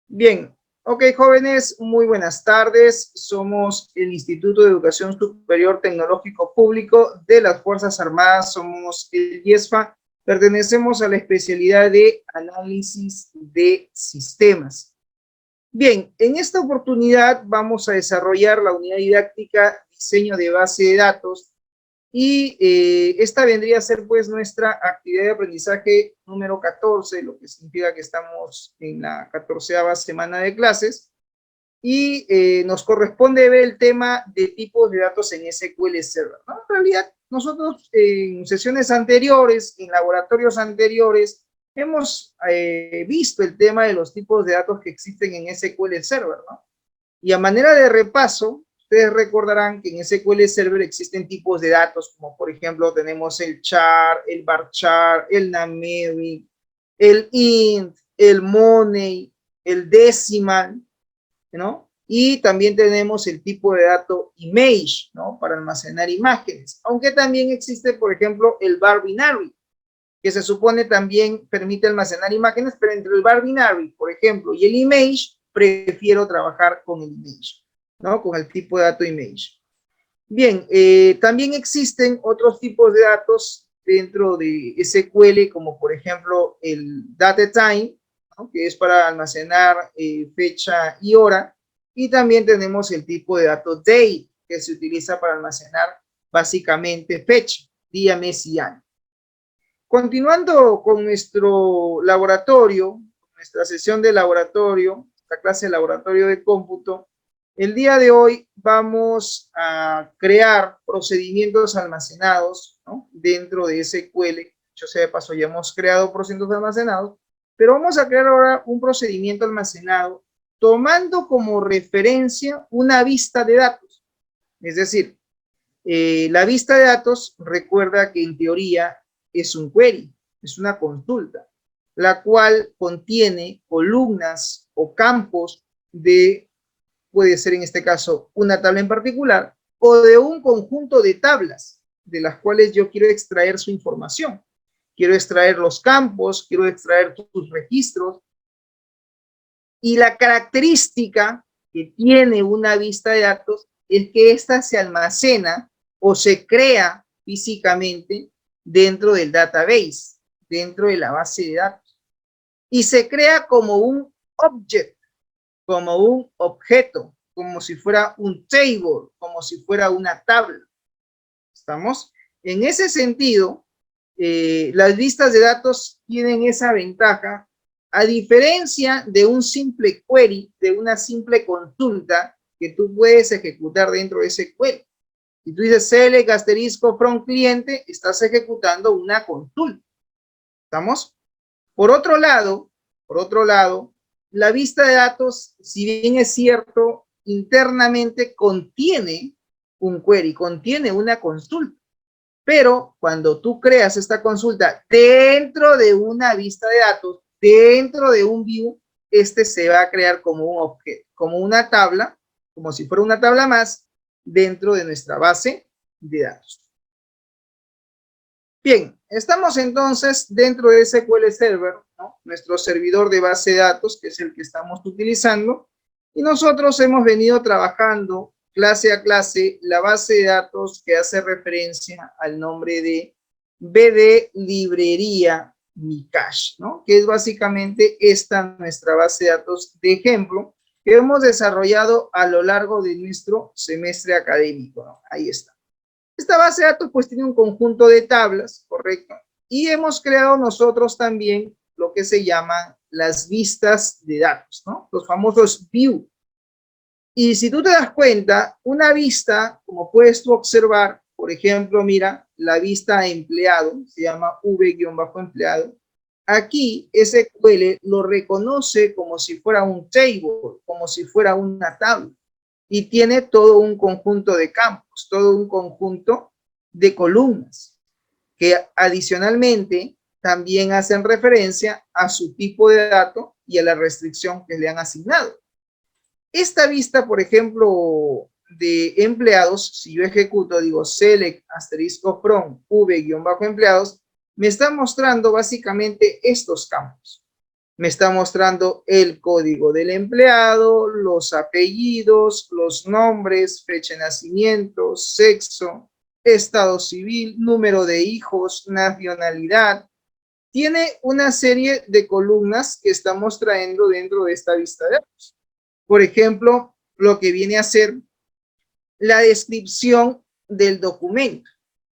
Bien, ok, jóvenes, muy buenas tardes. Somos el Instituto de Educación Superior Tecnológico Público de las Fuerzas Armadas, somos el IESFA, pertenecemos a la especialidad de análisis de sistemas. Bien, en esta oportunidad vamos a desarrollar la unidad didáctica diseño de base de datos y esta vendría a ser pues nuestra actividad de aprendizaje número 14, lo que significa que estamos en la 14ª semana de clases y nos corresponde ver el tema de tipos de datos en SQL Server, ¿no? En realidad nosotros en sesiones anteriores, en laboratorios anteriores, hemos visto el tema de los tipos de datos que existen en SQL Server, ¿no? Y a manera de repaso, ustedes recordarán que en SQL Server existen tipos de datos, como por ejemplo tenemos el char, el varchar, el numeric, el int, el money, el decimal, ¿no? Y también tenemos el tipo de dato image, ¿no? Para almacenar imágenes. Aunque también existe, por ejemplo, el var binary, que se supone también permite almacenar imágenes, pero entre el var binary, por ejemplo, y el image, prefiero trabajar con el image, ¿no? Con el tipo de dato image. Bien, también existen otros tipos de datos dentro de SQL, como por ejemplo el datetime, ¿no? Que es para almacenar fecha y hora, y también tenemos el tipo de dato date, que se utiliza para almacenar básicamente fecha, día, mes y año. Continuando con nuestro laboratorio, nuestra sesión de laboratorio, la clase de laboratorio de cómputo, el día de hoy vamos a crear procedimientos almacenados, ¿no? Dentro de SQL. Yo sé de paso, ya hemos creado procedimientos almacenados, pero vamos a crear ahora un procedimiento almacenado tomando como referencia una vista de datos. Es decir, la vista de datos, recuerda que en teoría es un query, es una consulta, la cual contiene columnas o campos de, puede ser en este caso, una tabla en particular, o de un conjunto de tablas, de las cuales yo quiero extraer su información. Quiero extraer los campos, quiero extraer sus registros, y la característica que tiene una vista de datos es que ésta se almacena o se crea físicamente dentro del database, dentro de la base de datos. Y se crea como un object, como un objeto, como si fuera un table, como si fuera una tabla. ¿Estamos? En ese sentido, las vistas de datos tienen esa ventaja, a diferencia de un simple query, de una simple consulta que tú puedes ejecutar dentro de ese query. Si tú dices select asterisco from cliente, estás ejecutando una consulta. ¿Estamos? Por otro lado, la vista de datos, si bien es cierto, internamente contiene un query, contiene una consulta. Pero cuando tú creas esta consulta dentro de una vista de datos, dentro de un view, este se va a crear como un objeto, como una tabla, como si fuera una tabla más dentro de nuestra base de datos. Bien, estamos entonces dentro de SQL Server, ¿no? Nuestro servidor de base de datos, que es el que estamos utilizando, y nosotros hemos venido trabajando clase a clase la base de datos que hace referencia al nombre de BD Librería Mi Cache, ¿no? Que es básicamente esta nuestra base de datos de ejemplo que hemos desarrollado a lo largo de nuestro semestre académico, ¿no? Ahí está. Esta base de datos pues tiene un conjunto de tablas, ¿correcto? Y hemos creado nosotros también lo que se llaman las vistas de datos, ¿no? Los famosos view. Y si tú te das cuenta, una vista, como puedes tú observar, por ejemplo, mira, la vista empleado, se llama v-empleado. Aquí SQL lo reconoce como si fuera un table, como si fuera una tabla. Y tiene todo un conjunto de campos, todo un conjunto de columnas, que adicionalmente también hacen referencia a su tipo de dato y a la restricción que le han asignado. Esta vista, por ejemplo, de empleados, si yo ejecuto, digo select asterisco from v-empleados, Me está mostrando básicamente estos campos. Me está mostrando el código del empleado, los apellidos, los nombres, fecha de nacimiento, sexo, estado civil, número de hijos, nacionalidad. Tiene una serie de columnas que estamos trayendo dentro de esta vista de datos. Por ejemplo, lo que viene a ser la descripción del documento,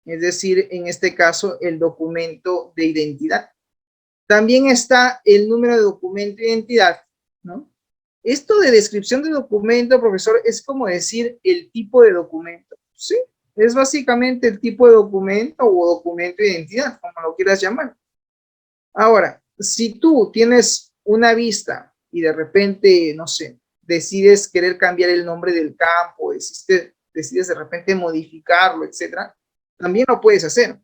es decir, en este caso, el documento de identidad. También está el número de documento de identidad, ¿no? Esto de descripción de documento, profesor, es como decir el tipo de documento, ¿sí? Es básicamente el tipo de documento o documento de identidad, como lo quieras llamar. Ahora, si tú tienes una vista y de repente, no sé, decides querer cambiar el nombre del campo, decides de repente modificarlo, etcétera, también lo puedes hacer.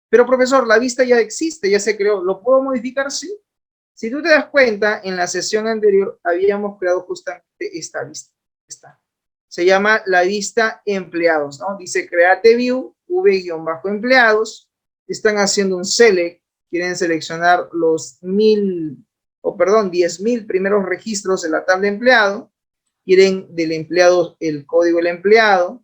Pero profesor, la vista ya existe, ya se creó, ¿lo puedo modificar? Sí. Si tú te das cuenta, en la sesión anterior habíamos creado justamente esta vista. Se llama la vista empleados, ¿no? Dice create view, v-empleados, están haciendo un select, quieren seleccionar los 10,000 primeros registros de la tabla de empleado, quieren del empleado el código del empleado,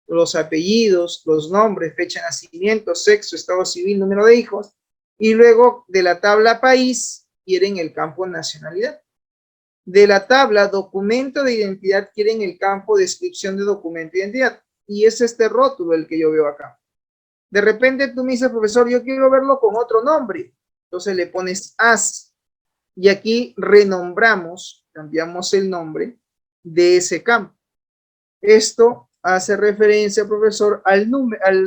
los apellidos, los nombres, fecha de nacimiento, sexo, estado civil, número de hijos, y luego de la tabla país quieren el campo nacionalidad. De la tabla documento de identidad quieren el campo descripción de documento de identidad, y es este rótulo el que yo veo acá. De repente tú me dices, profesor, yo quiero verlo con otro nombre, entonces le pones as, y aquí renombramos, cambiamos el nombre de ese campo. Esto hace referencia, profesor, al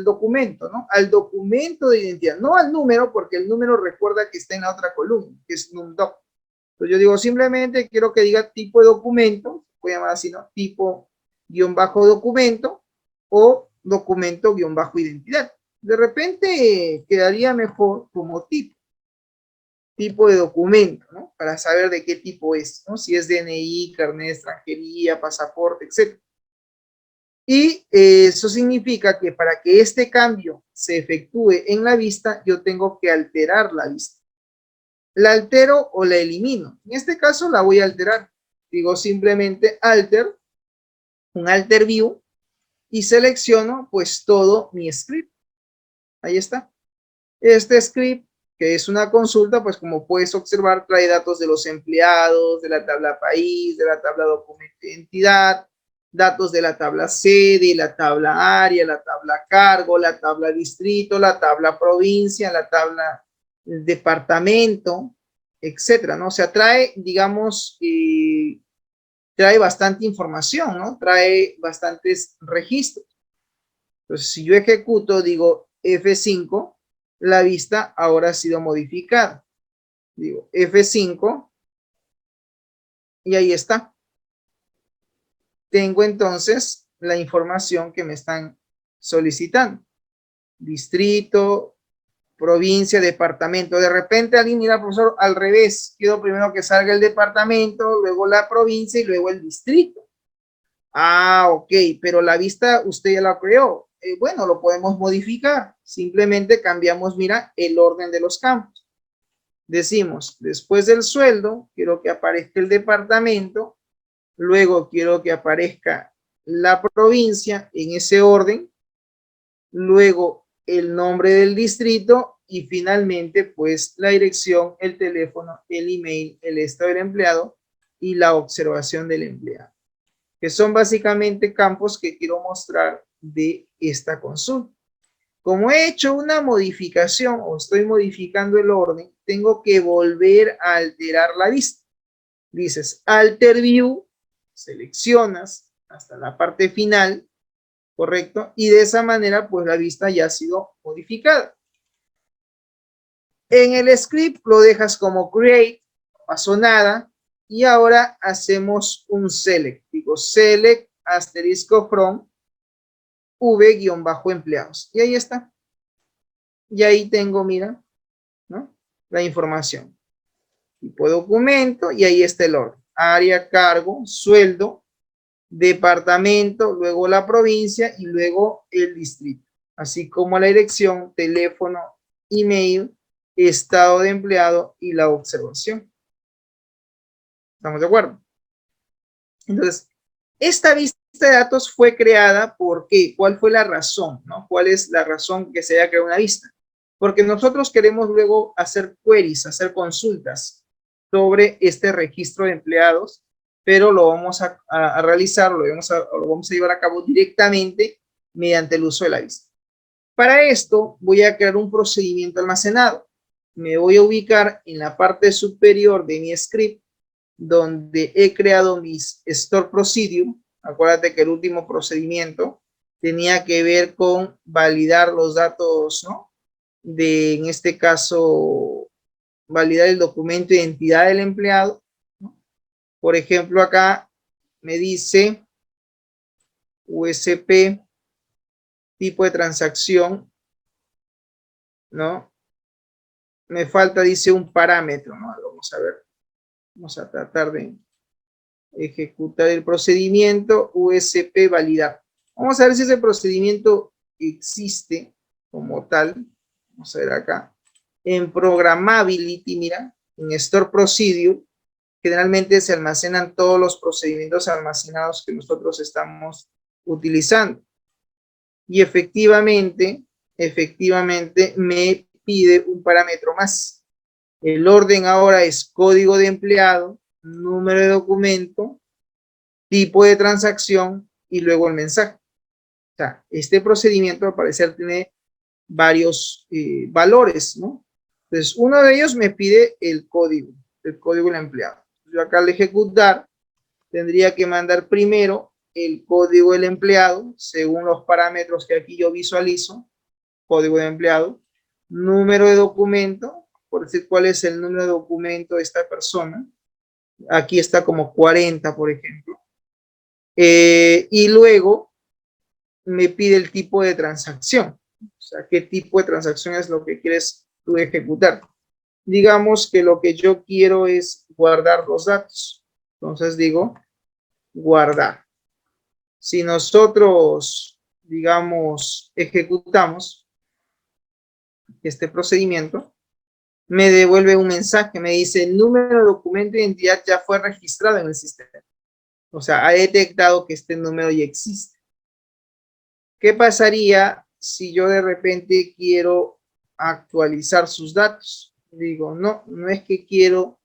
documento, ¿no? Al documento de identidad, no al número, porque el número recuerda que está en la otra columna, que es numdoc. Entonces yo digo, simplemente quiero que diga tipo de documento, voy a llamar así, ¿no? Tipo documento o documento identidad. De repente quedaría mejor como tipo de documento, ¿no? Para saber de qué tipo es, ¿no? Si es DNI, carnet de extranjería, pasaporte, etc. Y eso significa que para que este cambio se efectúe en la vista, yo tengo que alterar la vista. ¿La altero o la elimino? En este caso la voy a alterar. Digo simplemente alter, un alter view, y selecciono pues todo mi script. Ahí está. Este script, que es una consulta, pues como puedes observar, trae datos de los empleados, de la tabla país, de la tabla documento de identidad, datos de la tabla sede, la tabla área, la tabla cargo, la tabla distrito, la tabla provincia, la tabla departamento, etcétera, ¿no? O sea, trae, digamos, trae bastante información, ¿no? Trae bastantes registros. Entonces, si yo ejecuto, digo F5, la vista ahora ha sido modificada. Digo F5 y ahí está. Tengo entonces la información que me están solicitando. Distrito, provincia, departamento. De repente alguien mira, profesor, al revés. Quiero primero que salga el departamento, luego la provincia y luego el distrito. Ah, ok, pero la vista usted ya la creó. Bueno, lo podemos modificar. Simplemente cambiamos, mira, el orden de los campos. Decimos, después del sueldo, quiero que aparezca el departamento, luego quiero que aparezca la provincia en ese orden, luego el nombre del distrito y finalmente pues la dirección, el teléfono, el email, el estado del empleado y la observación del empleado, que son básicamente campos que quiero mostrar de esta consulta. Como he hecho una modificación o estoy modificando el orden, tengo que volver a alterar la vista. Dices Alter View, seleccionas hasta la parte final, ¿correcto? Y de esa manera, pues la vista ya ha sido modificada. En el script lo dejas como create, no pasó nada, y ahora hacemos un select. Digo select asterisco from v-empleados. Y ahí está. Y ahí tengo, mira, ¿no? La información. Tipo de documento y ahí está el orden. Área, cargo, sueldo, departamento, luego la provincia y luego el distrito. Así como la dirección, teléfono, email estado de empleado y la observación. ¿Estamos de acuerdo? Entonces, esta vista de datos fue creada ¿por qué? ¿Cuál fue la razón? ¿No? ¿Cuál es la razón que se haya creado una vista? Porque nosotros queremos luego hacer queries, hacer consultas sobre este registro de empleados, pero lo vamos a realizar, lo vamos a llevar a cabo directamente mediante el uso de la vista. Para esto voy a crear un procedimiento almacenado. Me voy a ubicar en la parte superior de mi script, donde he creado mis store procedure. Acuérdate que el último procedimiento tenía que ver con validar los datos, ¿no? En este caso, validar el documento de identidad del empleado, ¿no? Por ejemplo, acá me dice USP, tipo de transacción, ¿no? Me falta, dice, un parámetro, ¿no? Vamos a ver. Vamos a tratar de ejecutar el procedimiento USP validar. Vamos a ver si ese procedimiento existe como tal. Vamos a ver acá. En Programmability, mira, en Store Procedure, generalmente se almacenan todos los procedimientos almacenados que nosotros estamos utilizando. Y efectivamente me pide un parámetro más. El orden ahora es código de empleado, número de documento, tipo de transacción y luego el mensaje. O sea, este procedimiento al parecer tiene varios valores, ¿no? Entonces, uno de ellos me pide el código del empleado. Yo acá al ejecutar tendría que mandar primero el código del empleado según los parámetros que aquí yo visualizo, código de empleado, número de documento, por decir cuál es el número de documento de esta persona. Aquí está como 40, por ejemplo. Y luego me pide el tipo de transacción. O sea, qué tipo de transacción es lo que quieres tú ejecutar. Digamos que lo que yo quiero es guardar los datos. Entonces digo, guardar. Si nosotros, digamos, ejecutamos este procedimiento, me devuelve un mensaje, me dice, el número de documento de identidad ya fue registrado en el sistema. O sea, ha detectado que este número ya existe. ¿Qué pasaría si yo de repente quiero actualizar sus datos? Digo, no, no es que quiero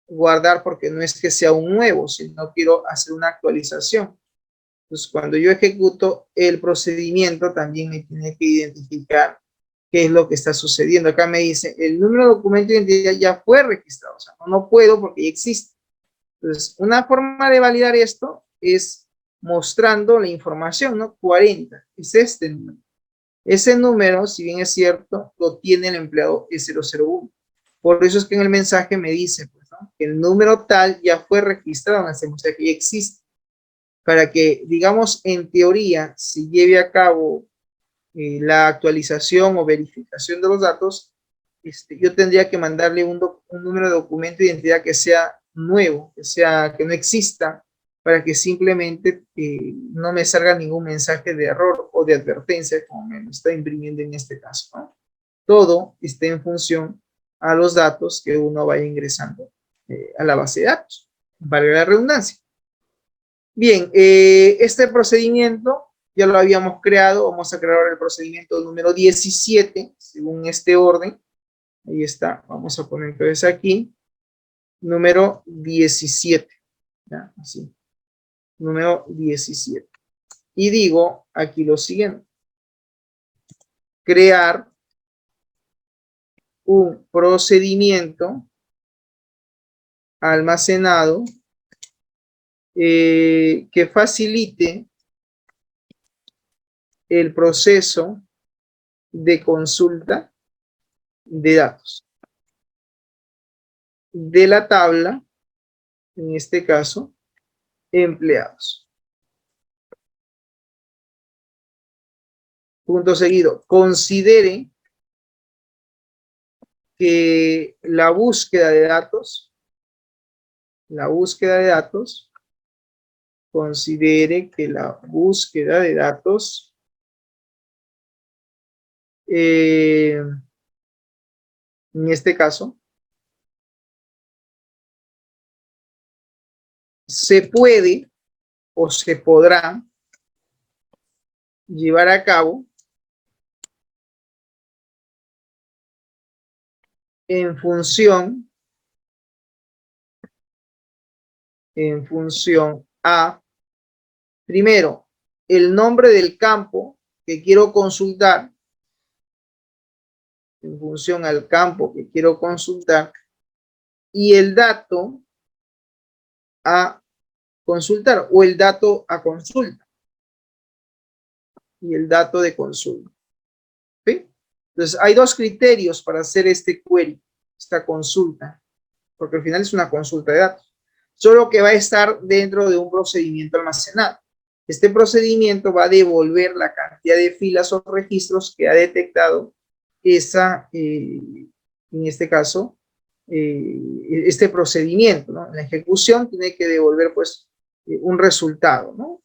guardar porque no es que sea un nuevo, sino quiero hacer una actualización. Entonces, cuando yo ejecuto el procedimiento, también me tiene que identificar qué es lo que está sucediendo. Acá me dice, el número de documento de identidad ya fue registrado. O sea, no puedo porque ya existe. Entonces, una forma de validar esto es mostrando la información, ¿no? 40, es este número. Ese número, si bien es cierto, lo tiene el empleado E001. Por eso es que en el mensaje me dice, pues, ¿no? Que el número tal ya fue registrado en ese mensaje, que ya existe. Para que, digamos, en teoría, se lleve a cabo la actualización o verificación de los datos, yo tendría que mandarle un número de documento de identidad que sea nuevo, que no exista, para que simplemente no me salga ningún mensaje de error o de advertencia, como me lo está imprimiendo en este caso, ¿no? Todo está en función a los datos que uno vaya ingresando a la base de datos, valga la redundancia. Bien, este procedimiento ya lo habíamos creado. Vamos a crear el procedimiento número 17, según este orden. Ahí está, vamos a poner entonces aquí, número 17. ¿Ya? Así, número 17. Y digo aquí lo siguiente. Crear un procedimiento almacenado que facilite el proceso de consulta de datos de la tabla, en este caso, empleados. Punto seguido, considere que la búsqueda de datos, considere que la búsqueda de datos En este caso, se puede o se podrá llevar a cabo en función a, primero, el nombre del campo que quiero consultar, en función al campo que quiero consultar, y el dato a consultar, o el dato a consulta, y el dato de consulta. ¿Sí? Entonces, hay dos criterios para hacer este query, esta consulta, porque al final es una consulta de datos, solo que va a estar dentro de un procedimiento almacenado. Este procedimiento va a devolver la cantidad de filas o registros que ha detectado esa, en este caso, este procedimiento, ¿no? La ejecución tiene que devolver, pues, un resultado, ¿no?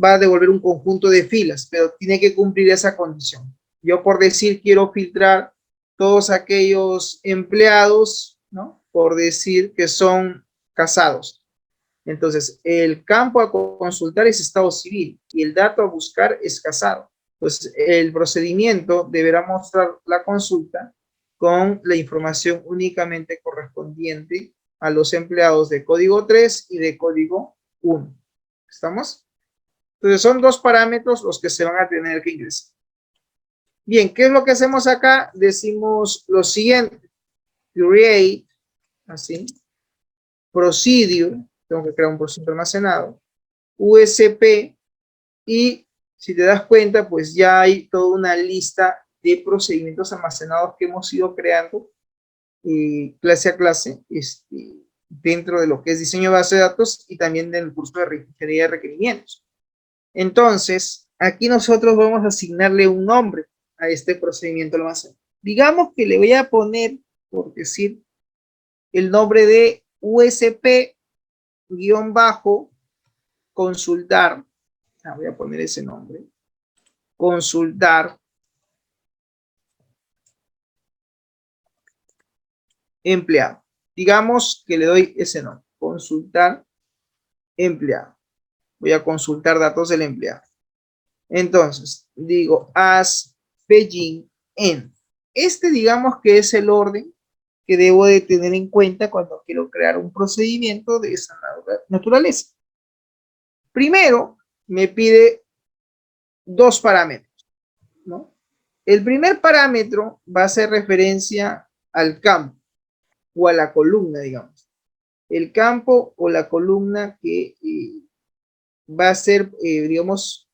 Va a devolver un conjunto de filas, pero tiene que cumplir esa condición. Yo, por decir, quiero filtrar todos aquellos empleados, ¿no? Por decir que son casados. Entonces, el campo a consultar es estado civil y el dato a buscar es casado. Entonces, el procedimiento deberá mostrar la consulta con la información únicamente correspondiente a los empleados de código 3 y de código 1. ¿Estamos? Entonces, son dos parámetros los que se van a tener que ingresar. Bien, ¿qué es lo que hacemos acá? Decimos lo siguiente. Create, así, procedure, tengo que crear un procedimiento almacenado, USP, y si te das cuenta, pues ya hay toda una lista de procedimientos almacenados que hemos ido creando clase a clase dentro de lo que es diseño de base de datos y también del curso de ingeniería de requerimientos. Entonces, aquí nosotros vamos a asignarle un nombre a este procedimiento almacenado. Digamos que le voy a poner, por decir, el nombre de USP-consultar. Voy a poner ese nombre. Consultar empleado. Digamos que le doy ese nombre. Consultar empleado. Voy a consultar datos del empleado. Entonces, digo as begin end. Este, digamos que es el orden que debo de tener en cuenta cuando quiero crear un procedimiento de esa naturaleza. Primero, me pide dos parámetros, ¿no? El primer parámetro va a hacer referencia al campo o a la columna, digamos. El campo o la columna que va a ser, digamos,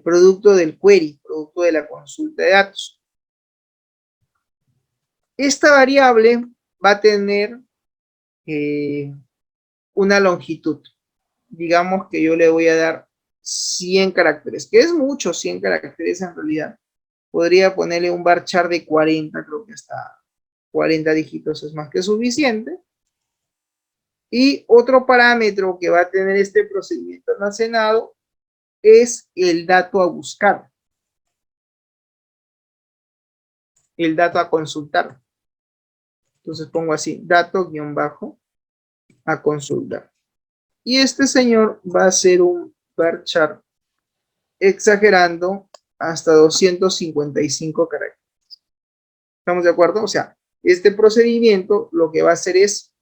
producto del query, producto de la consulta de datos. Esta variable va a tener una longitud. Digamos que yo le voy a dar 100 caracteres, que es mucho, 100 caracteres en realidad. Podría ponerle un varchar de 40, creo que hasta 40 dígitos es más que suficiente. Y otro parámetro que va a tener este procedimiento almacenado es el dato a buscar, el dato a consultar. Entonces pongo así, dato guión bajo a consultar. Y este señor va a ser un varchar exagerando hasta 255 caracteres. ¿Estamos de acuerdo? O sea, este procedimiento lo que va a hacer es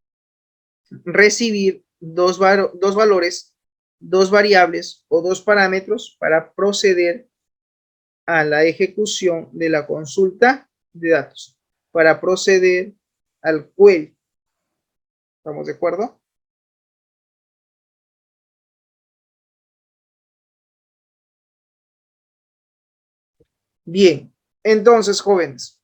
recibir dos valores, dos variables o dos parámetros para proceder a la ejecución de la consulta de datos, para proceder al query. ¿Estamos de acuerdo? Bien, entonces, jóvenes,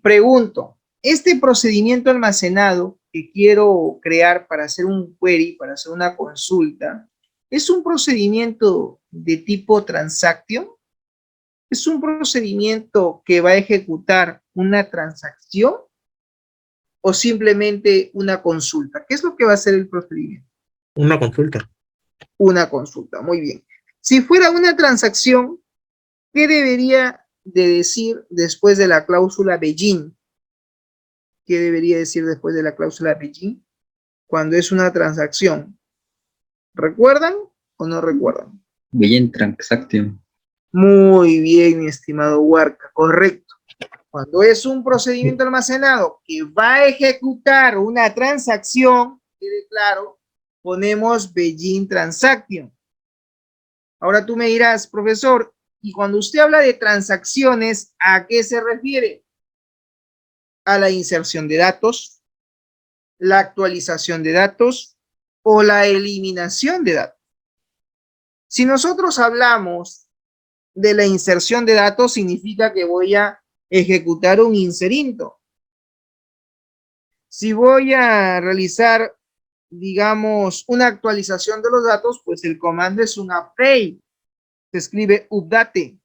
pregunto, este procedimiento almacenado que quiero crear para hacer un query, para hacer una consulta, ¿es un procedimiento de tipo transaction? ¿Es un procedimiento que va a ejecutar una transacción o simplemente una consulta? ¿Qué es lo que va a hacer el procedimiento? Una consulta. Una consulta, muy bien. Si fuera una transacción, ¿qué debería de decir después de la cláusula begin? ¿Qué debería decir después de la cláusula Beijing? Cuando es una transacción. ¿Recuerdan o no recuerdan? Begin transaction. Muy bien, mi estimado Huarca, correcto. Cuando es un procedimiento almacenado que va a ejecutar una transacción, quede claro, ponemos Beijing transaction. Ahora tú me dirás, profesor, y cuando usted habla de transacciones, ¿a qué se refiere? A la inserción de datos, la actualización de datos o la eliminación de datos. Si nosotros hablamos de la inserción de datos, significa que voy a ejecutar un inserinto. Si voy a realizar, digamos, una actualización de los datos, pues el comando es un update. Se escribe update.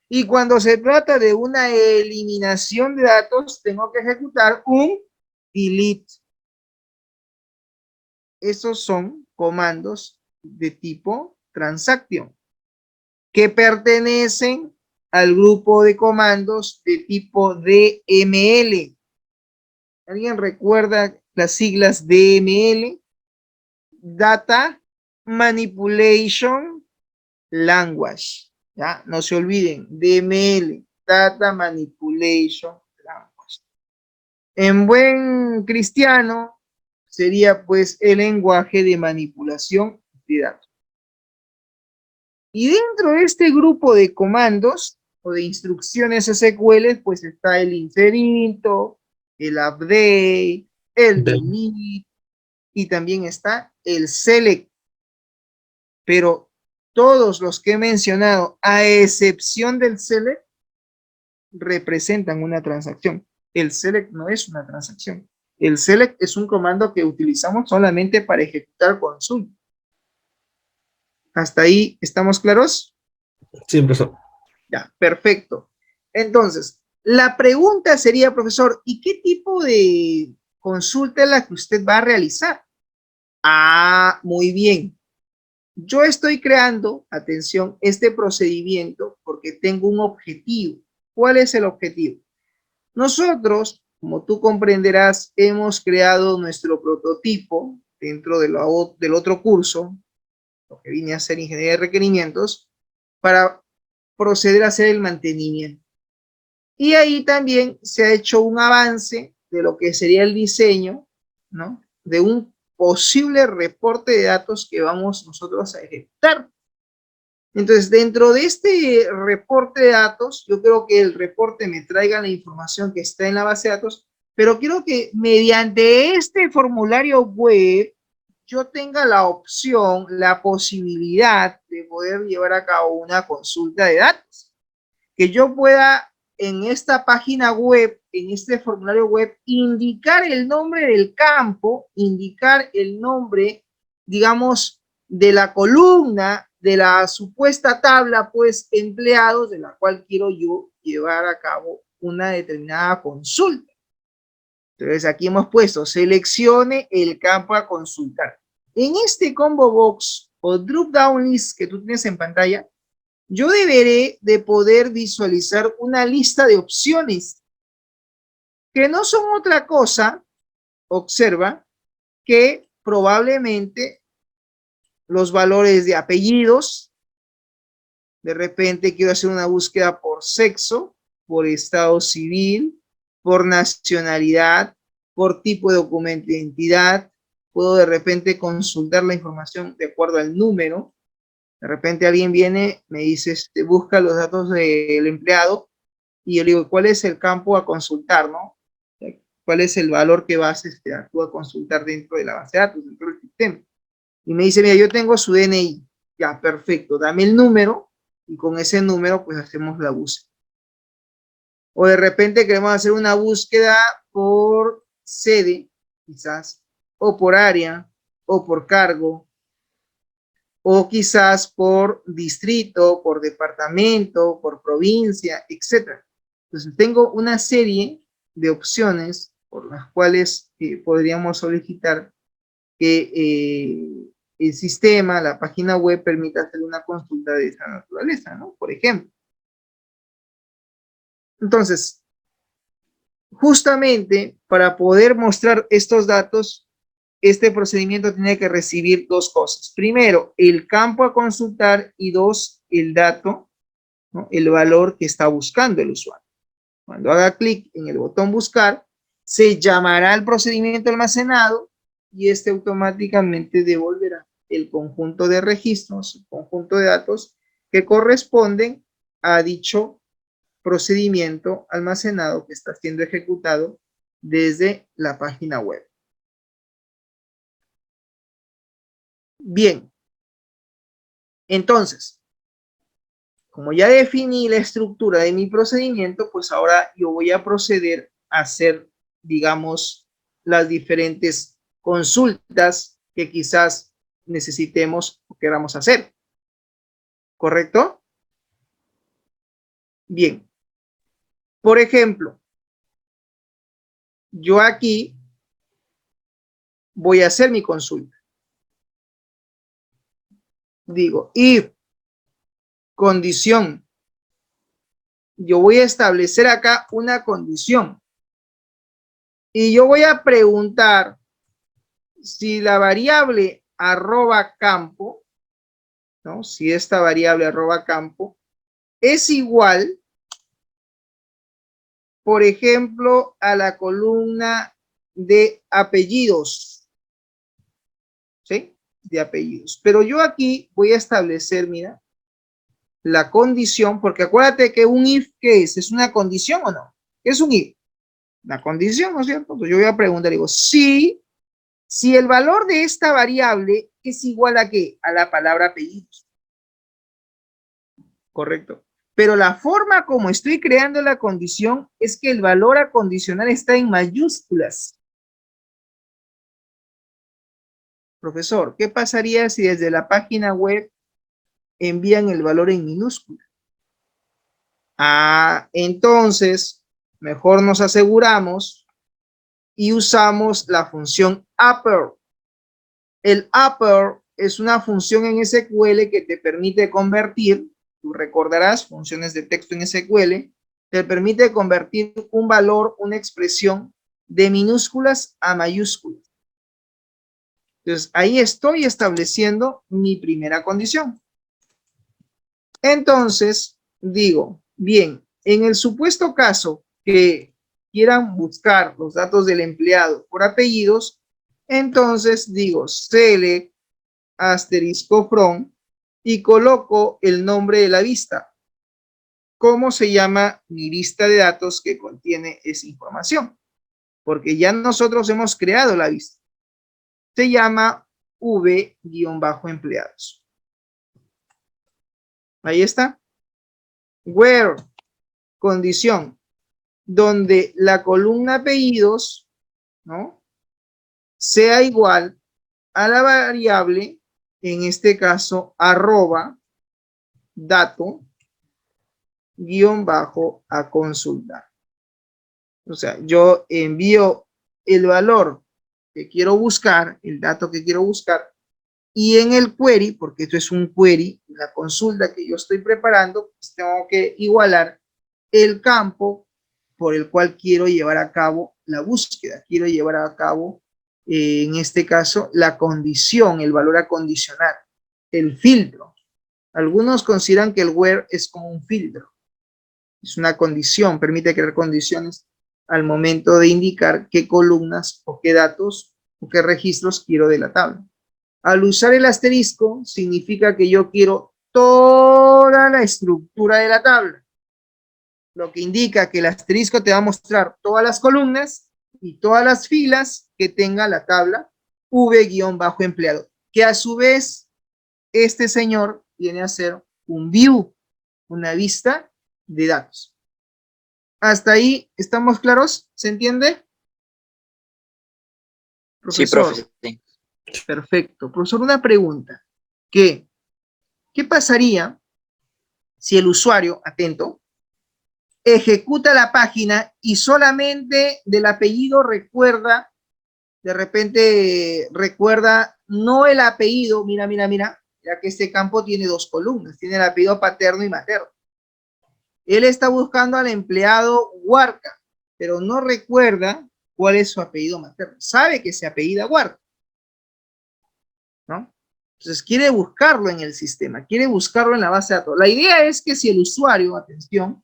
Y cuando se trata de una eliminación de datos, tengo que ejecutar un delete. Esos son comandos de tipo transaction que pertenecen al grupo de comandos de tipo DML. ¿Alguien recuerda las siglas DML? Data Manipulation Language. ¿Ya? No se olviden, DML, Data Manipulation Language. En buen cristiano, sería pues el lenguaje de manipulación de datos. Y dentro de este grupo de comandos o de instrucciones SQL, pues está el inserinto, el update, el delete y también está el select. Pero todos los que he mencionado, a excepción del select, representan una transacción. El select no es una transacción. El select es un comando que utilizamos solamente para ejecutar consulta. ¿Hasta ahí estamos claros? Sí, profesor. Ya, perfecto. Entonces, la pregunta sería, profesor, ¿y qué tipo de consulta es la que usted va a realizar? Ah, muy bien. Yo estoy creando, atención, este procedimiento porque tengo un objetivo. ¿Cuál es el objetivo? Nosotros, como tú comprenderás, hemos creado nuestro prototipo dentro de del otro curso, lo que vine a hacer ingeniería de requerimientos, para proceder a hacer el mantenimiento. Y ahí también se ha hecho un avance de lo que sería el diseño, ¿no? De un posible reporte de datos que vamos nosotros a ejecutar. Entonces, dentro de este reporte de datos, yo creo que el reporte me traiga la información que está en la base de datos, pero quiero que mediante este formulario web yo tenga la opción, la posibilidad de poder llevar a cabo una consulta de datos. Que yo pueda en esta página web, en este formulario web, indicar el nombre del campo, indicar el nombre, digamos, de la columna, de la supuesta tabla, pues, empleados, de la cual quiero yo llevar a cabo una determinada consulta. Entonces, aquí hemos puesto, seleccione el campo a consultar. En este combo box o drop down list que tú tienes en pantalla, yo deberé de poder visualizar una lista de opciones que no son otra cosa, observa, que probablemente los valores de apellidos, de repente quiero hacer una búsqueda por sexo, por estado civil, por nacionalidad, por tipo de documento de identidad, puedo de repente consultar la información de acuerdo al número. De repente alguien viene, me dice, busca los datos del empleado, y yo le digo, ¿cuál es el campo a consultar, no? ¿Cuál es el valor que vas tú a consultar dentro de la base de datos, dentro del sistema? Y me dice, mira, yo tengo su DNI. Ya, perfecto, dame el número, y con ese número, pues hacemos la búsqueda. O de repente queremos hacer una búsqueda por sede, quizás, o por área, o por cargo, o quizás por distrito, por departamento, por provincia, etc. Entonces tengo una serie de opciones por las cuales podríamos solicitar que el sistema, la página web, permita hacer una consulta de esta naturaleza, ¿no? Por ejemplo. Entonces, justamente para poder mostrar estos datos, este procedimiento tiene que recibir dos cosas. Primero, el campo a consultar y dos, el dato, ¿no? El valor que está buscando el usuario. Cuando haga clic en el botón buscar, se llamará el procedimiento almacenado y este automáticamente devolverá el conjunto de registros, el conjunto de datos que corresponden a dicho procedimiento almacenado que está siendo ejecutado desde la página web. Bien, entonces, como ya definí la estructura de mi procedimiento, pues ahora yo voy a proceder a hacer, digamos, las diferentes consultas que quizás necesitemos o queramos hacer. ¿Correcto? Bien. Por ejemplo, yo aquí voy a hacer mi consulta. Digo, if condición. Yo voy a establecer acá una condición. Y yo voy a preguntar si la variable arroba campo, ¿no? Si esta variable arroba campo es igual, por ejemplo, a la columna de apellidos, ¿sí? De apellidos. Pero yo aquí voy a establecer, mira, la condición, porque acuérdate que un if, ¿qué es? ¿Es una condición o no? ¿Qué es un if? Una condición, ¿no es cierto? Entonces yo voy a preguntar, digo, si el valor de esta variable es igual a ¿qué? A la palabra apellidos. Correcto. Pero la forma como estoy creando la condición es que el valor a condicionar está en mayúsculas. Profesor, ¿qué pasaría si desde la página web envían el valor en minúscula? Ah, entonces, mejor nos aseguramos y usamos la función upper. El upper es una función en SQL que te permite convertir, tú recordarás, funciones de texto en SQL, te permite convertir un valor, una expresión de minúsculas a mayúsculas. Entonces, ahí estoy estableciendo mi primera condición. Entonces, digo, bien, en el supuesto caso que quieran buscar los datos del empleado por apellidos, entonces digo, select asterisco from y coloco el nombre de la vista. ¿Cómo se llama mi lista de datos que contiene esa información? Porque ya nosotros hemos creado la vista. Se llama v-empleados. Ahí está. Where, condición, donde la columna apellidos, ¿no? Sea igual a la variable, en este caso, arroba, dato, guión bajo a consultar. O sea, yo envío el valor que quiero buscar, el dato que quiero buscar, y en el query, porque esto es un query, la consulta que yo estoy preparando, pues tengo que igualar el campo por el cual quiero llevar a cabo la búsqueda. Quiero llevar a cabo, en este caso, la condición, el valor a condicionar, el filtro. Algunos consideran que el where es como un filtro. Es una condición, permite crear condiciones al momento de indicar qué columnas o qué datos o qué registros quiero de la tabla. Al usar el asterisco significa que yo quiero toda la estructura de la tabla, lo que indica que el asterisco te va a mostrar todas las columnas y todas las filas que tenga la tabla v-empleado, que a su vez este señor viene a ser un view, una vista de datos. ¿Hasta ahí estamos claros? ¿Se entiende? Profesor. Sí, profe. Perfecto. Profesor, una pregunta. ¿Qué pasaría si el usuario, atento, ejecuta la página y solamente del apellido recuerda, de repente recuerda no el apellido, mira, ya que este campo tiene dos columnas, tiene el apellido paterno y materno. Él está buscando al empleado Huarca, pero no recuerda cuál es su apellido materno. Sabe que se apellida Huarca, ¿no? Entonces quiere buscarlo en el sistema, quiere buscarlo en la base de datos. La idea es que si el usuario, atención,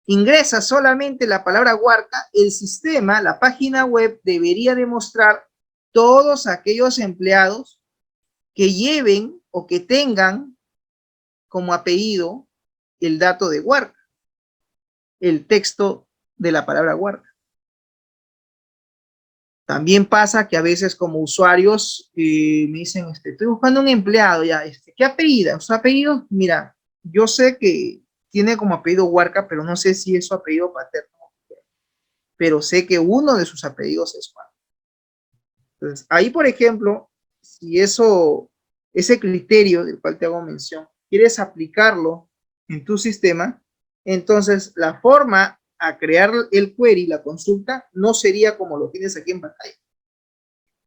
ingresa solamente la palabra Huarca, el sistema, la página web, debería demostrar todos aquellos empleados que lleven o que tengan como apellido el dato de Huarca, el texto de la palabra Huarca. También pasa que a veces como usuarios me dicen, estoy buscando un empleado, ya, ¿qué apellido? Su apellido, mira, yo sé que tiene como apellido Huarca, pero no sé si es su apellido paterno, pero sé que uno de sus apellidos es Huarca. Entonces, ahí, por ejemplo, si ese criterio del cual te hago mención, quieres aplicarlo en tu sistema, entonces la forma a crear el query, la consulta, no sería como lo tienes aquí en pantalla.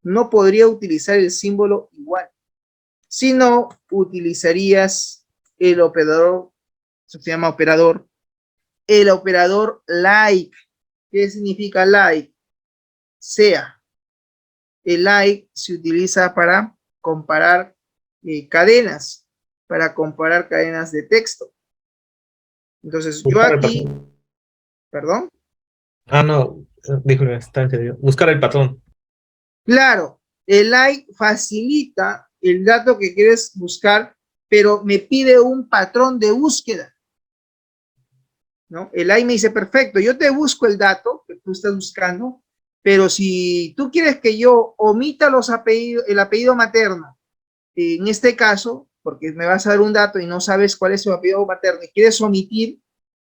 No podría utilizar el símbolo igual, sino utilizarías el operador, se llama operador, el operador like. ¿Qué significa like? Sea. El like se utiliza para comparar cadenas, para comparar cadenas de texto. Entonces, yo aquí, perdón. Ah, no, dijo está en serio. Buscar el patrón. Claro, el like facilita el dato que quieres buscar, pero me pide un patrón de búsqueda, ¿no? El like me dice, perfecto, yo te busco el dato que tú estás buscando, pero si tú quieres que yo omita los apellidos, el apellido materno, en este caso, porque me vas a dar un dato y no sabes cuál es su apellido materno y quieres omitir,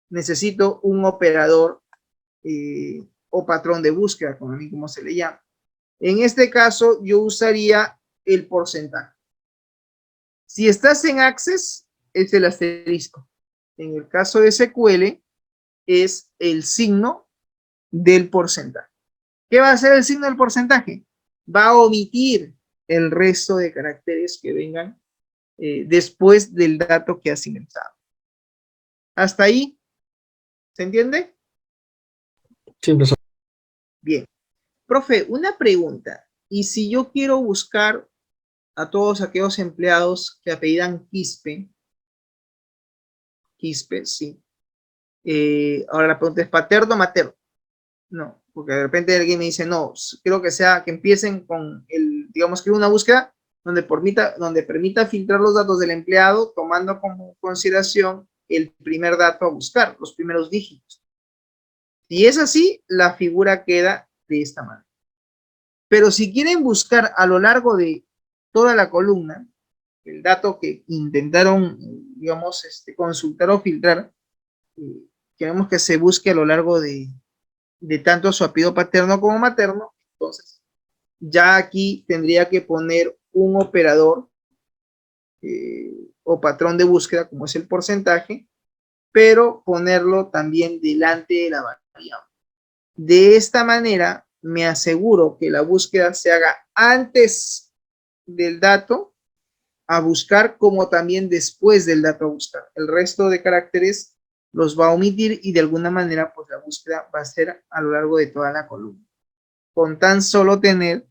necesito un operador o patrón de búsqueda, como se le llama. En este caso, yo usaría el porcentaje. Si estás en Access, es el asterisco. En el caso de SQL, es el signo del porcentaje. ¿Qué va a hacer el signo del porcentaje? Va a omitir el resto de caracteres que vengan después del dato que has ingresado. ¿Hasta ahí? ¿Se entiende? Sí, profesor. Bien. Profe, una pregunta. ¿Y si yo quiero buscar a todos aquellos empleados que apellidan Quispe? Quispe, sí. Ahora la pregunta es paterno o materno. No, porque de repente alguien me dice, no, quiero que sea, que empiecen con digamos que una búsqueda donde permita filtrar los datos del empleado tomando como consideración el primer dato a buscar, los primeros dígitos. Si es así, la figura queda de esta manera. Pero si quieren buscar a lo largo de toda la columna, el dato que intentaron, digamos, consultar o filtrar, queremos que se busque a lo largo de tanto su apellido paterno como materno, entonces ya aquí tendría que poner un operador o patrón de búsqueda, como es el porcentaje, pero ponerlo también delante de la variable. De esta manera me aseguro que la búsqueda se haga antes del dato a buscar como también después del dato a buscar. El resto de caracteres los va a omitir y de alguna manera pues la búsqueda va a ser a lo largo de toda la columna, con tan solo tener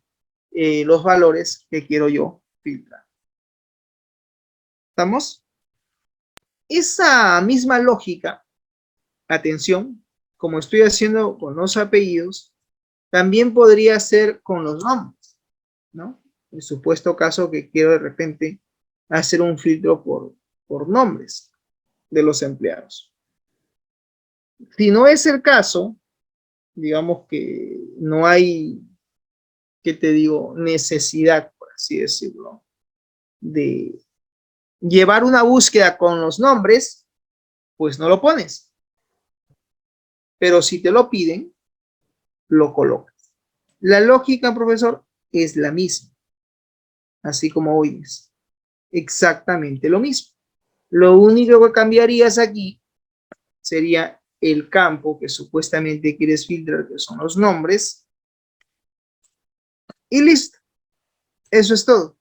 los valores que quiero yo filtrar. ¿Estamos? Esa misma lógica, atención, como estoy haciendo con los apellidos, también podría ser con los nombres, ¿no? En supuesto caso que quiero de repente hacer un filtro por nombres de los empleados. Si no es el caso, digamos que no hay, ¿qué te digo?, necesidad, por así decirlo, de llevar una búsqueda con los nombres, pues no lo pones. Pero si te lo piden, lo colocas. La lógica, profesor, es la misma, así como oyes. Exactamente lo mismo. Lo único que cambiarías aquí sería el campo que supuestamente quieres filtrar, que son los nombres, y listo. Eso es todo.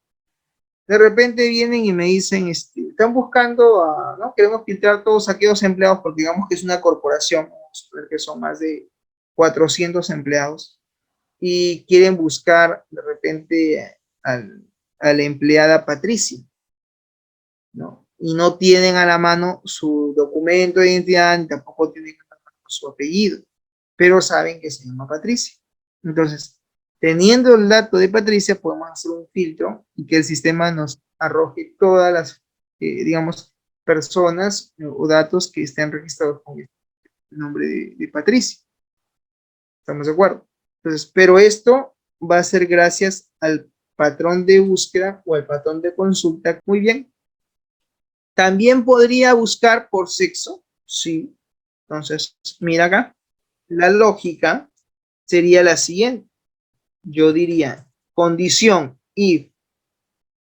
De repente vienen y me dicen, están buscando, ¿no? Queremos filtrar todos aquellos empleados porque digamos que es una corporación, vamos a ver que son más de 400 empleados y quieren buscar de repente a la empleada Patricia, ¿no? Y no tienen a la mano su documento de identidad, ni tampoco tienen a la mano su apellido, pero saben que se llama Patricia. Entonces, teniendo el dato de Patricia, podemos hacer un filtro y que el sistema nos arroje todas las, digamos, personas o datos que estén registrados con el nombre de Patricia. ¿Estamos de acuerdo? Entonces, pero esto va a ser gracias al patrón de búsqueda o al patrón de consulta. Muy bien. También podría buscar por sexo, sí. Entonces, mira acá. La lógica sería la siguiente. Yo diría, condición if,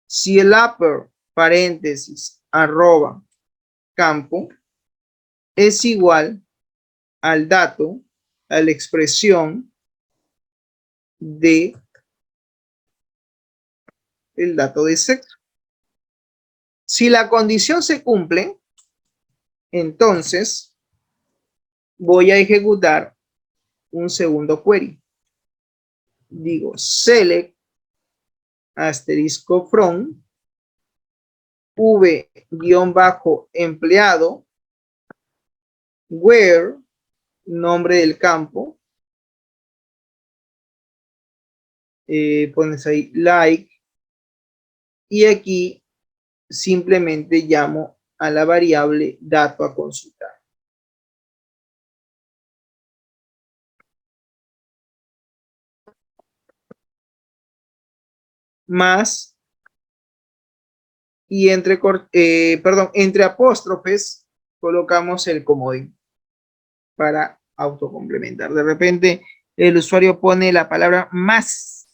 si el upper, paréntesis, arroba, campo, es igual al dato, a la expresión de el dato de sexo. Si la condición se cumple, entonces voy a ejecutar un segundo query. Digo select asterisco from v-empleado where, nombre del campo, pones ahí like, y aquí simplemente llamo a la variable dato a consultar. Más, y entre apóstrofes colocamos el comodín para autocomplementar. De repente el usuario pone la palabra más.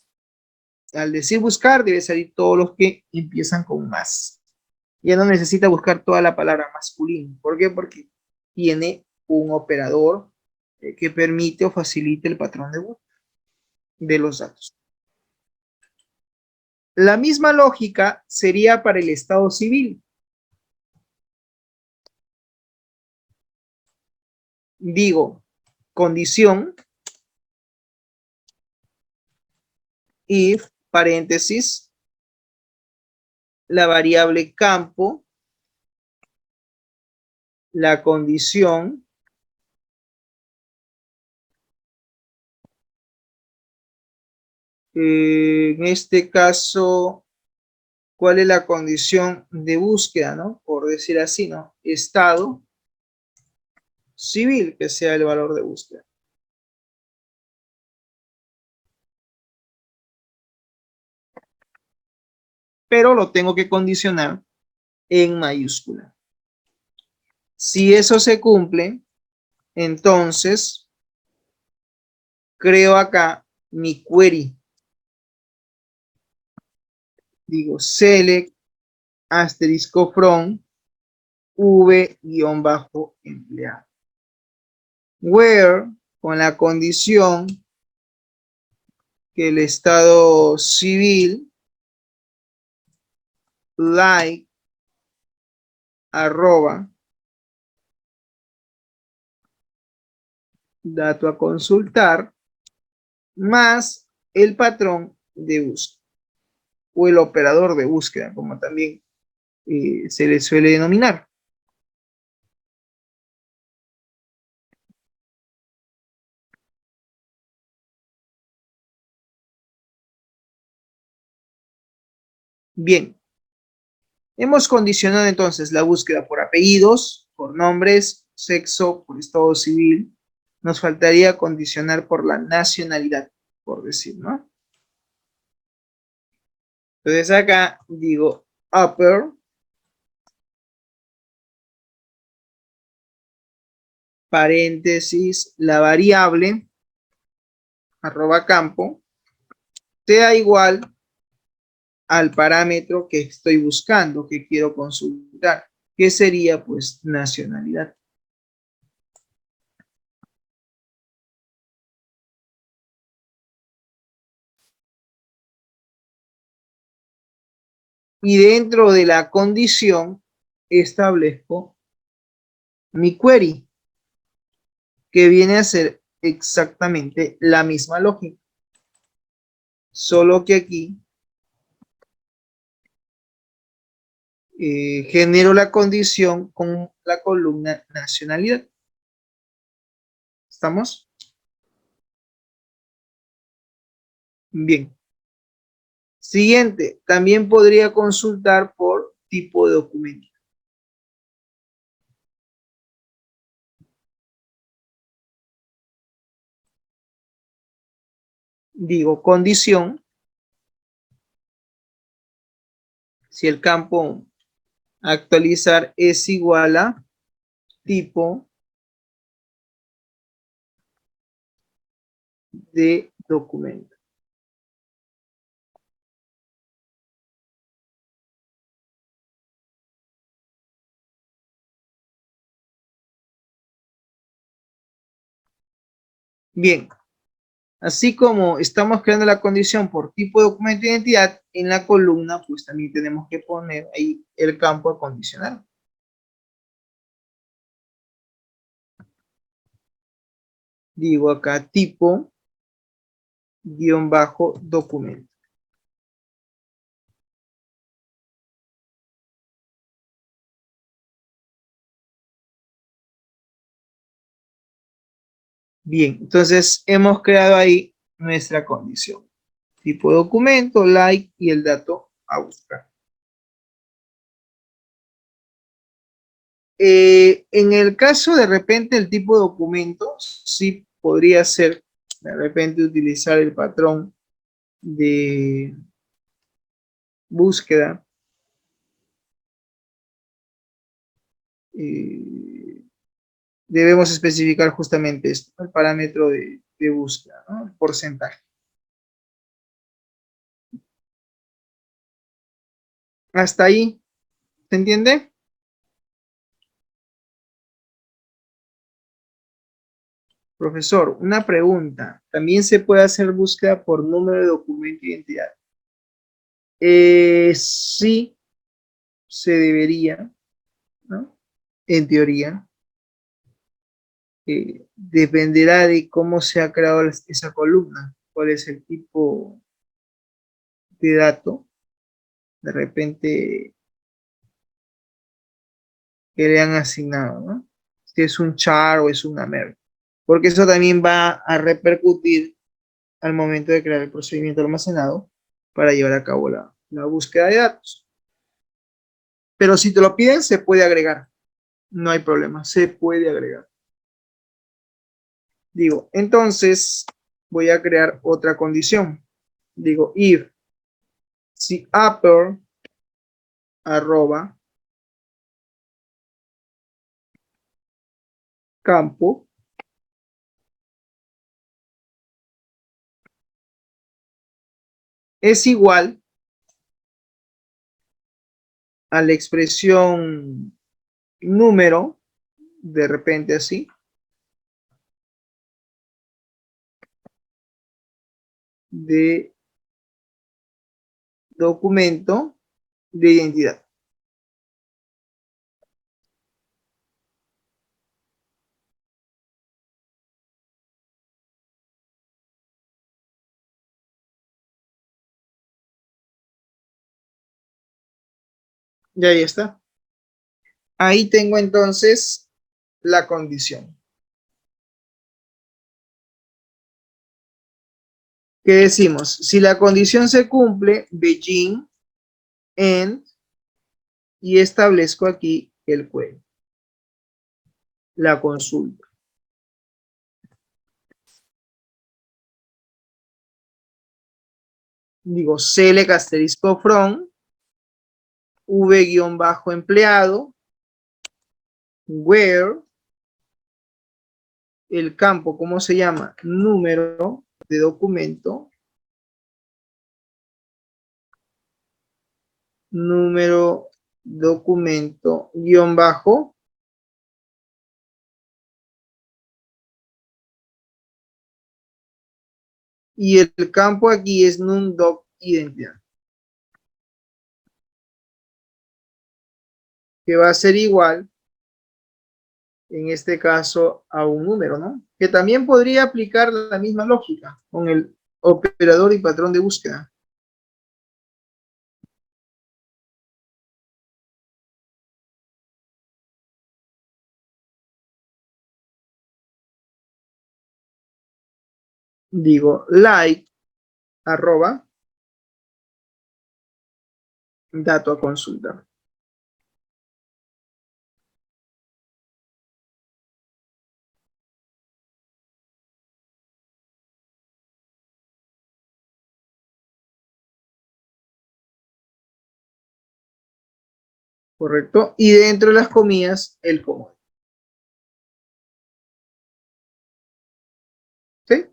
Al decir buscar debe salir todos los que empiezan con más. Ya no necesita buscar toda la palabra masculino. ¿Por qué? Porque tiene un operador que permite o facilite el patrón de búsqueda de los datos. La misma lógica sería para el estado civil. Digo, condición, if, paréntesis, la variable campo, la condición, en este caso, ¿cuál es la condición de búsqueda, no? Por decir así, ¿no? Estado civil, que sea el valor de búsqueda. Pero lo tengo que condicionar en mayúscula. Si eso se cumple, entonces creo acá mi query. Digo select asterisco from v-empleado. Where, con la condición que el estado civil like arroba dato a consultar más el patrón de búsqueda o el operador de búsqueda, como también se le suele denominar. Bien, hemos condicionado entonces la búsqueda por apellidos, por nombres, sexo, por estado civil. Nos faltaría condicionar por la nacionalidad, por decir, ¿no? Entonces acá digo upper, paréntesis, la variable, arroba campo, sea igual al parámetro que estoy buscando, que quiero consultar, que sería pues nacionalidad. Y dentro de la condición establezco mi query, que viene a ser exactamente la misma lógica. Solo que aquí genero la condición con la columna nacionalidad. ¿Estamos? Bien. Siguiente, también podría consultar por tipo de documento. Digo, condición, si el campo actualizar es igual a tipo de documento. Bien, así como estamos creando la condición por tipo de documento de identidad, en la columna pues también tenemos que poner ahí el campo a condicionar. Digo acá tipo guión bajo documento. Bien, entonces hemos creado ahí nuestra condición. Tipo de documento, like y el dato a buscar. En el caso de repente el tipo de documento, sí podría ser de repente utilizar el patrón de búsqueda. Debemos especificar justamente esto, el parámetro de búsqueda, ¿no? El porcentaje. Hasta ahí, ¿se entiende? Profesor, una pregunta. ¿También se puede hacer búsqueda por número de documento de identidad? Sí, se debería, ¿no? En teoría. Dependerá de cómo se ha creado esa columna, cuál es el tipo de dato, de repente que le han asignado, ¿no? Si es un char o es una merge, porque eso también va a repercutir al momento de crear el procedimiento almacenado para llevar a cabo la búsqueda de datos. Pero si te lo piden, se puede agregar, no hay problema, se puede agregar. Digo, entonces voy a crear otra condición. Digo, if si upper arroba campo es igual a la expresión número, de repente así, de documento de identidad. Y ahí está. Ahí tengo entonces la condición. ¿Qué decimos? Si la condición se cumple, begin, end, y establezco aquí el query, la consulta. Digo, select asterisco from, v-empleado, where, el campo, ¿cómo se llama? Número de documento, número documento, guión bajo, y el campo aquí es numdoc identidad, que va a ser igual en este caso, a un número, ¿no? Que también podría aplicar la misma lógica con el operador y patrón de búsqueda. Digo, like, arroba, dato a consulta. ¿Correcto? Y dentro de las comillas, el comodín. ¿Sí?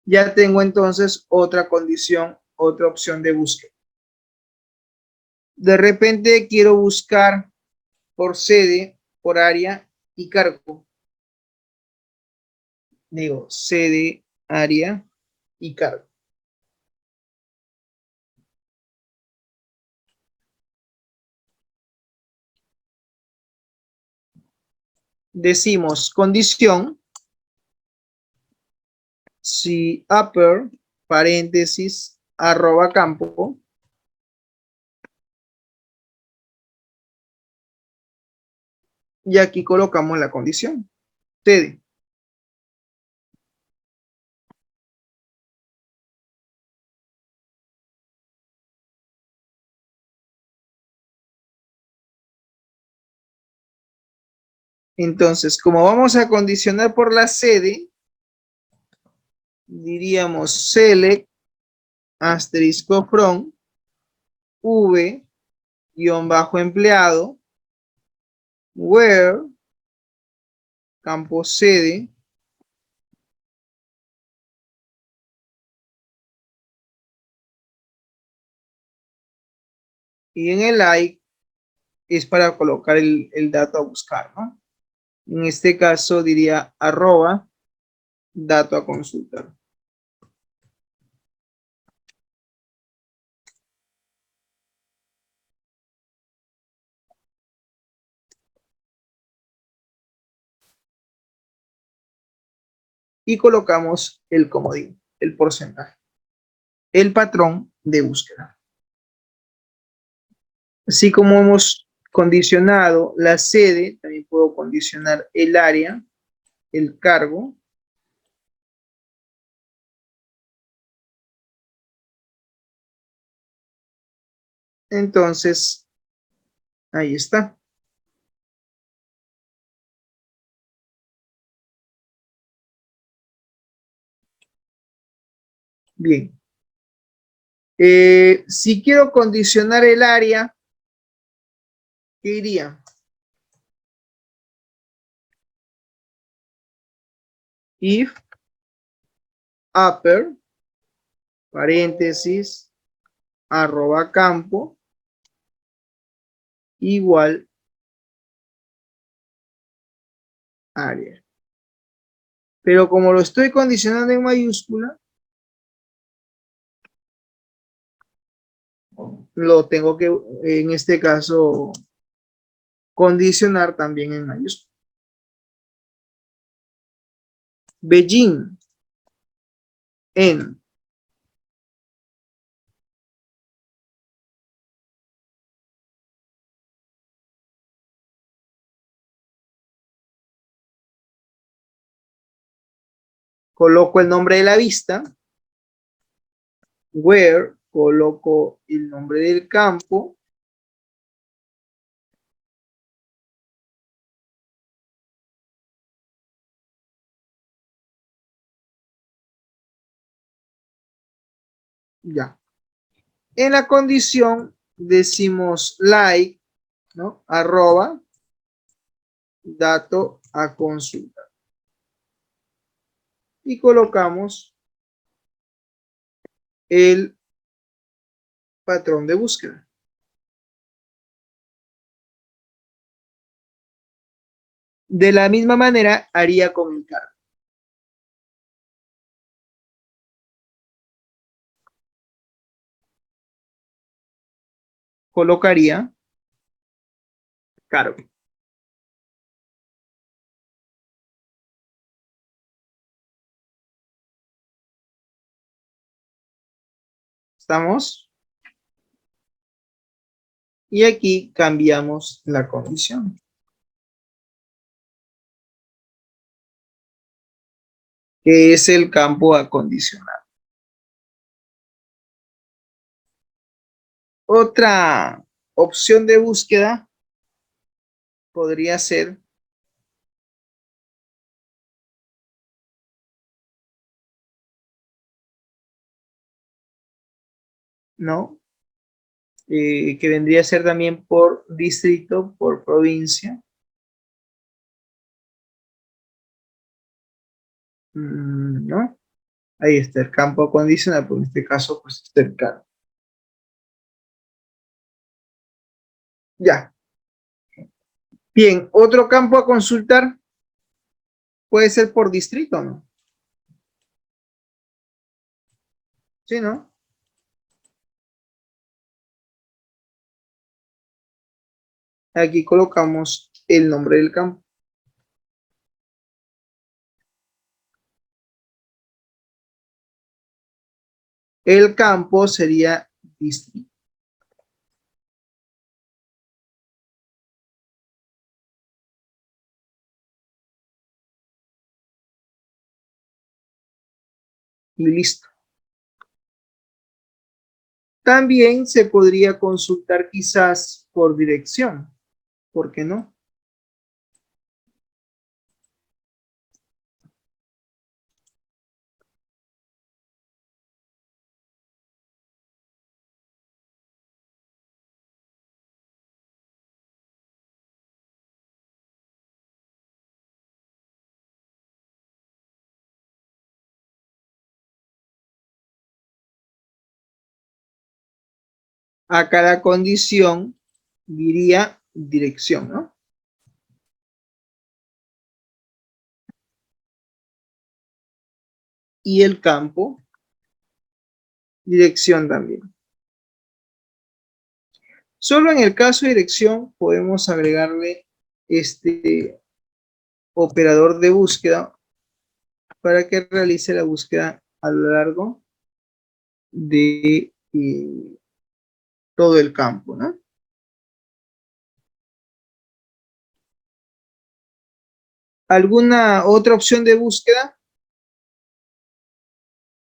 Ya tengo entonces otra condición, otra opción de búsqueda. De repente quiero buscar por sede, por área y cargo. Digo, sede, área y cargo. Decimos condición, si upper, paréntesis, arroba campo, y aquí colocamos la condición, sede. Entonces, como vamos a condicionar por la sede, diríamos select asterisco from v guión bajo empleado where campo sede y en el like es para colocar el dato a buscar, ¿no? En este caso diría arroba dato a consultar. Y colocamos el comodín, el porcentaje, el patrón de búsqueda. Así como hemos condicionado la sede, también puedo condicionar el área, el cargo. Entonces, ahí está. Bien. Si quiero condicionar el área, ¿qué iría? If upper, paréntesis, arroba campo, igual área. Pero como lo estoy condicionando en mayúscula, lo tengo que, en este caso, condicionar también en mayúscula. Beijing en coloco el nombre de la vista, where coloco el nombre del campo, ya. En la condición decimos like, ¿no? Arroba dato a consulta. Y colocamos el patrón de búsqueda. De la misma manera haría con el cargo. Colocaría cargo. ¿Estamos? Y aquí cambiamos la condición. Que es el campo acondicionado. Otra opción de búsqueda podría ser ¿no? Que vendría a ser también por distrito, por provincia. ¿No? Ahí está el campo acondicionado, pero en este caso, pues está el cargo. Ya. Bien, otro campo a consultar puede ser por distrito, ¿no? Sí, ¿no? Aquí colocamos el nombre del campo. El campo sería distrito. Y listo. También se podría consultar quizás por dirección. ¿Por qué no? A cada condición diría dirección, ¿no? Y el campo, dirección también. Solo en el caso de dirección podemos agregarle este operador de búsqueda para que realice la búsqueda a lo largo de todo el campo, ¿no? ¿Alguna otra opción de búsqueda?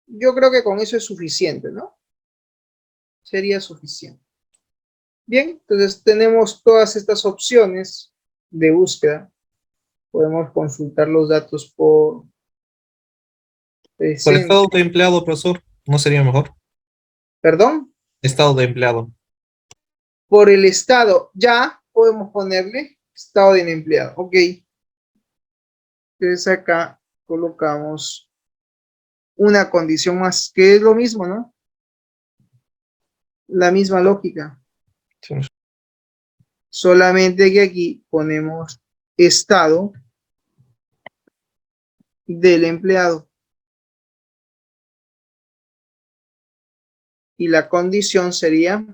Yo creo que con eso es suficiente, ¿no? Sería suficiente. Bien, entonces tenemos todas estas opciones de búsqueda. Podemos consultar los datos por Por presencia. estado de empleado, profesor, ¿no sería mejor? Perdón, Estado de empleado. por el estado. Ya podemos ponerle estado de empleado. Ok. Entonces acá colocamos una condición más, que es lo mismo, ¿no? La misma lógica. Sí. Solamente que aquí ponemos estado del empleado. Y la condición sería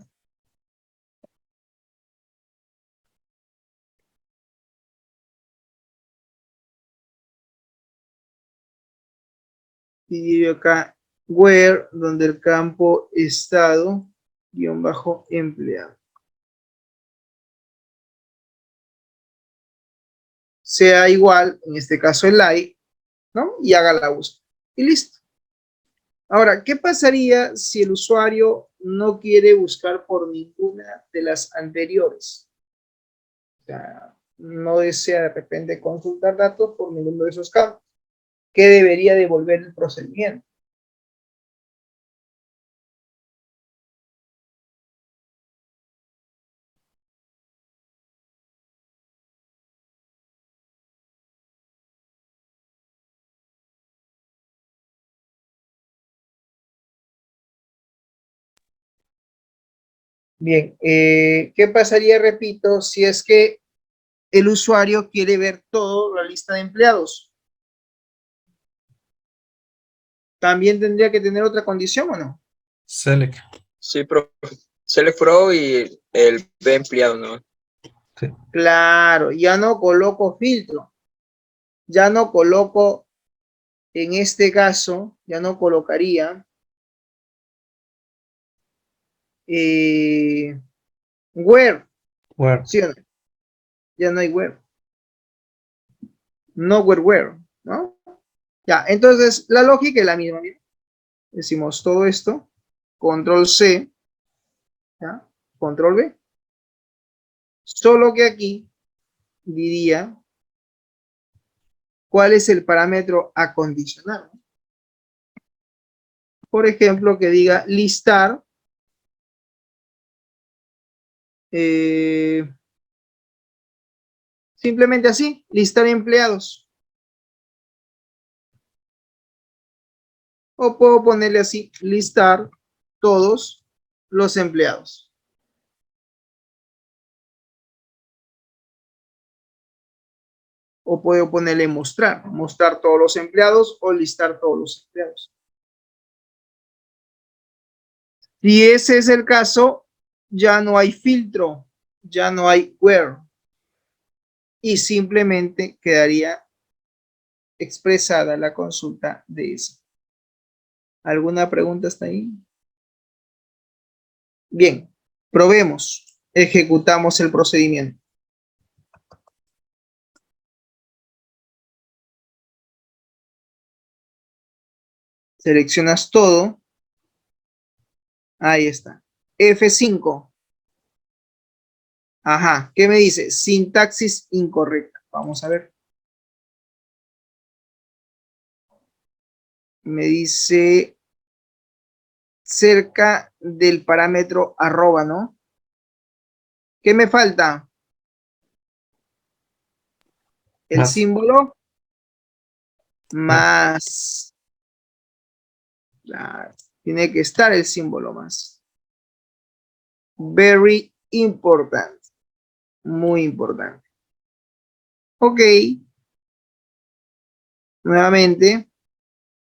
y acá where, donde el campo estado guión bajo empleado sea igual, en este caso el like, ¿no? Y haga la búsqueda. Y listo. Ahora, ¿qué pasaría si el usuario no quiere buscar por ninguna de las anteriores? O sea, no desea de repente consultar datos por ninguno de esos campos. ¿Qué debería devolver el procedimiento? Bien, ¿qué pasaría, repito, si es que el usuario quiere ver toda la lista de empleados? ¿También tendría que tener otra condición o no? Select. Sí, profe. Select Pro y el B empleado, ¿no? Sí. Claro, ya no coloco filtro. Ya no coloco, en este caso, ya no colocaría Where, Where. ¿sí o no? Ya no hay where. No where, ¿no? Ya, entonces la lógica es la misma. Mira. Decimos todo esto, control C, ¿ya? Control V. Solo que aquí diría cuál es el parámetro a condicionar. Por ejemplo, que diga listar simplemente así, listar empleados. O puedo ponerle así, listar todos los empleados. O puedo ponerle mostrar todos los empleados o listar todos los empleados. Si ese es el caso, ya no hay filtro, ya no hay where. Y simplemente quedaría expresada la consulta de ese. ¿Alguna pregunta hasta ahí? Bien, probemos. Ejecutamos el procedimiento. Seleccionas todo. Ahí está. F5. Ajá, ¿qué me dice? Sintaxis incorrecta. Vamos a ver. Me dice cerca del parámetro arroba, ¿no? ¿Qué me falta? El Más. símbolo más. Claro, tiene que estar el símbolo más. Very important. Muy importante. Ok. Nuevamente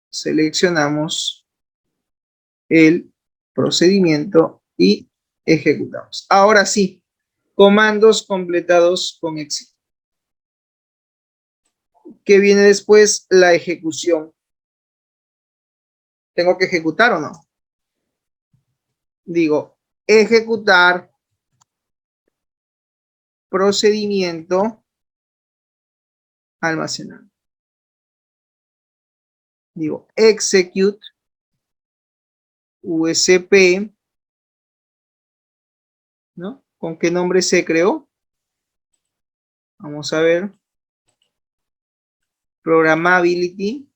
seleccionamos el procedimiento y ejecutamos. Ahora sí, comandos completados con éxito. ¿Qué viene después? La ejecución. ¿Tengo que ejecutar o no? Digo, ejecutar procedimiento almacenar. Digo, execute USP, ¿no? ¿Con qué nombre se creó? Vamos a ver. Programmability.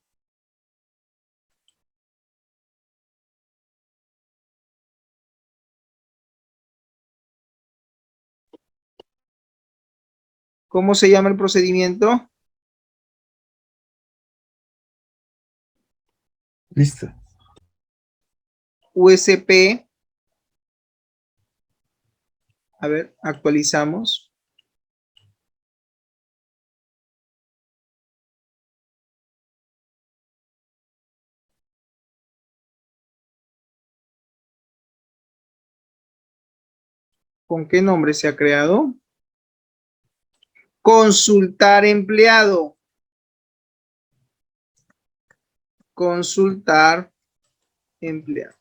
¿Cómo se llama el procedimiento? Listo. USP. A ver, actualizamos. ¿Con qué nombre se ha creado? Consultar empleado. Consultar empleado.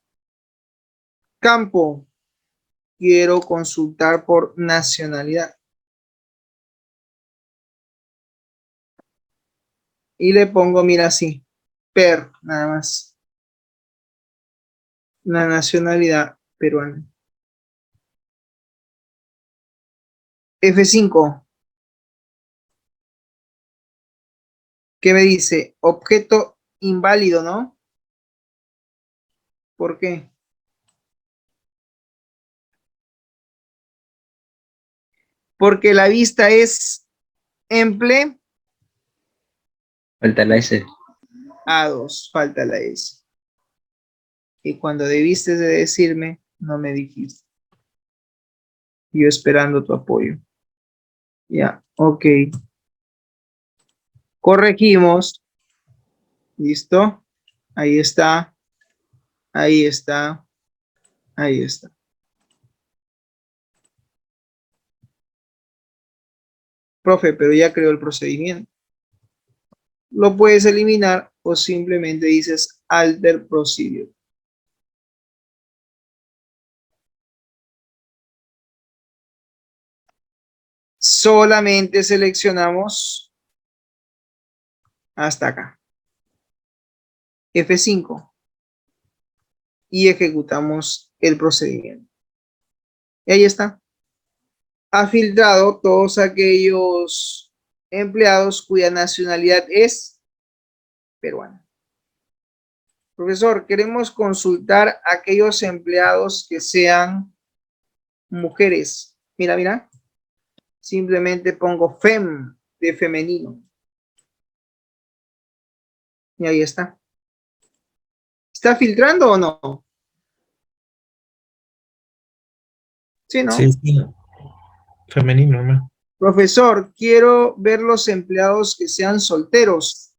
Campo. Quiero consultar por nacionalidad. Y le pongo, mira así, per, nada más. La nacionalidad peruana. F5. ¿Qué me dice? Objeto inválido, ¿no? ¿Por qué? Porque la vista es emple Falta la S. A2, falta la S. Y cuando debiste de decirme, no me dijiste. Yo esperando tu apoyo. Ya, ok. Corregimos. ¿Listo? Ahí está. Ahí está. Ahí está. Profe, pero ya creó el procedimiento. Lo puedes eliminar o simplemente dices alter procedure. solamente seleccionamos hasta acá. F5. Y ejecutamos el procedimiento. Y ahí está. Ha filtrado todos aquellos empleados cuya nacionalidad es peruana. Profesor, queremos consultar a aquellos empleados que sean mujeres. Mira, mira. Simplemente pongo fem de femenino. Y ahí está. ¿Está filtrando o no? Sí, ¿no? Sí, sí. Femenino, ¿no? Profesor, quiero ver los empleados que sean solteros.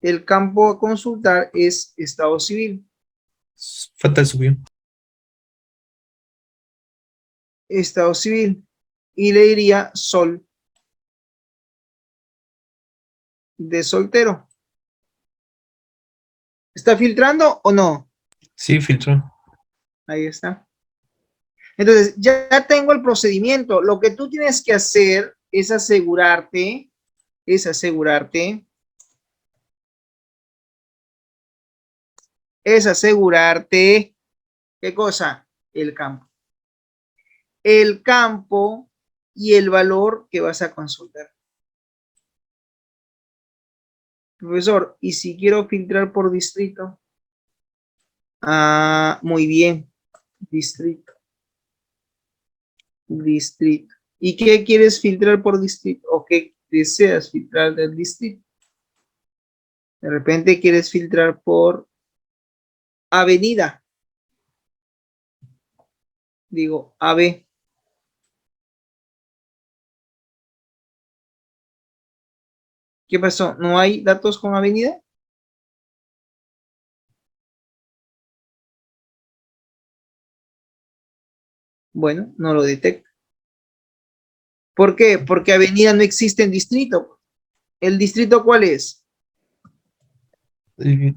El campo a consultar es estado civil. Falta el subió. Estado civil. Y le diría sol de soltero. ¿Está filtrando o no? Sí, filtró. Ahí está. Entonces, ya tengo el procedimiento. Lo que tú tienes que hacer es asegurarte, ¿qué cosa? El campo. El campo y el valor que vas a consultar. Profesor, ¿y si quiero filtrar por distrito? Ah, muy bien. Distrito. Distrito. ¿Y qué quieres filtrar por distrito? ¿O qué deseas filtrar del distrito? De repente quieres filtrar por avenida. Digo, AB. ¿Qué pasó? ¿No hay datos con avenida? Bueno, no lo detecta. ¿Por qué? Porque avenida no existe en distrito. ¿El distrito cuál es? Y-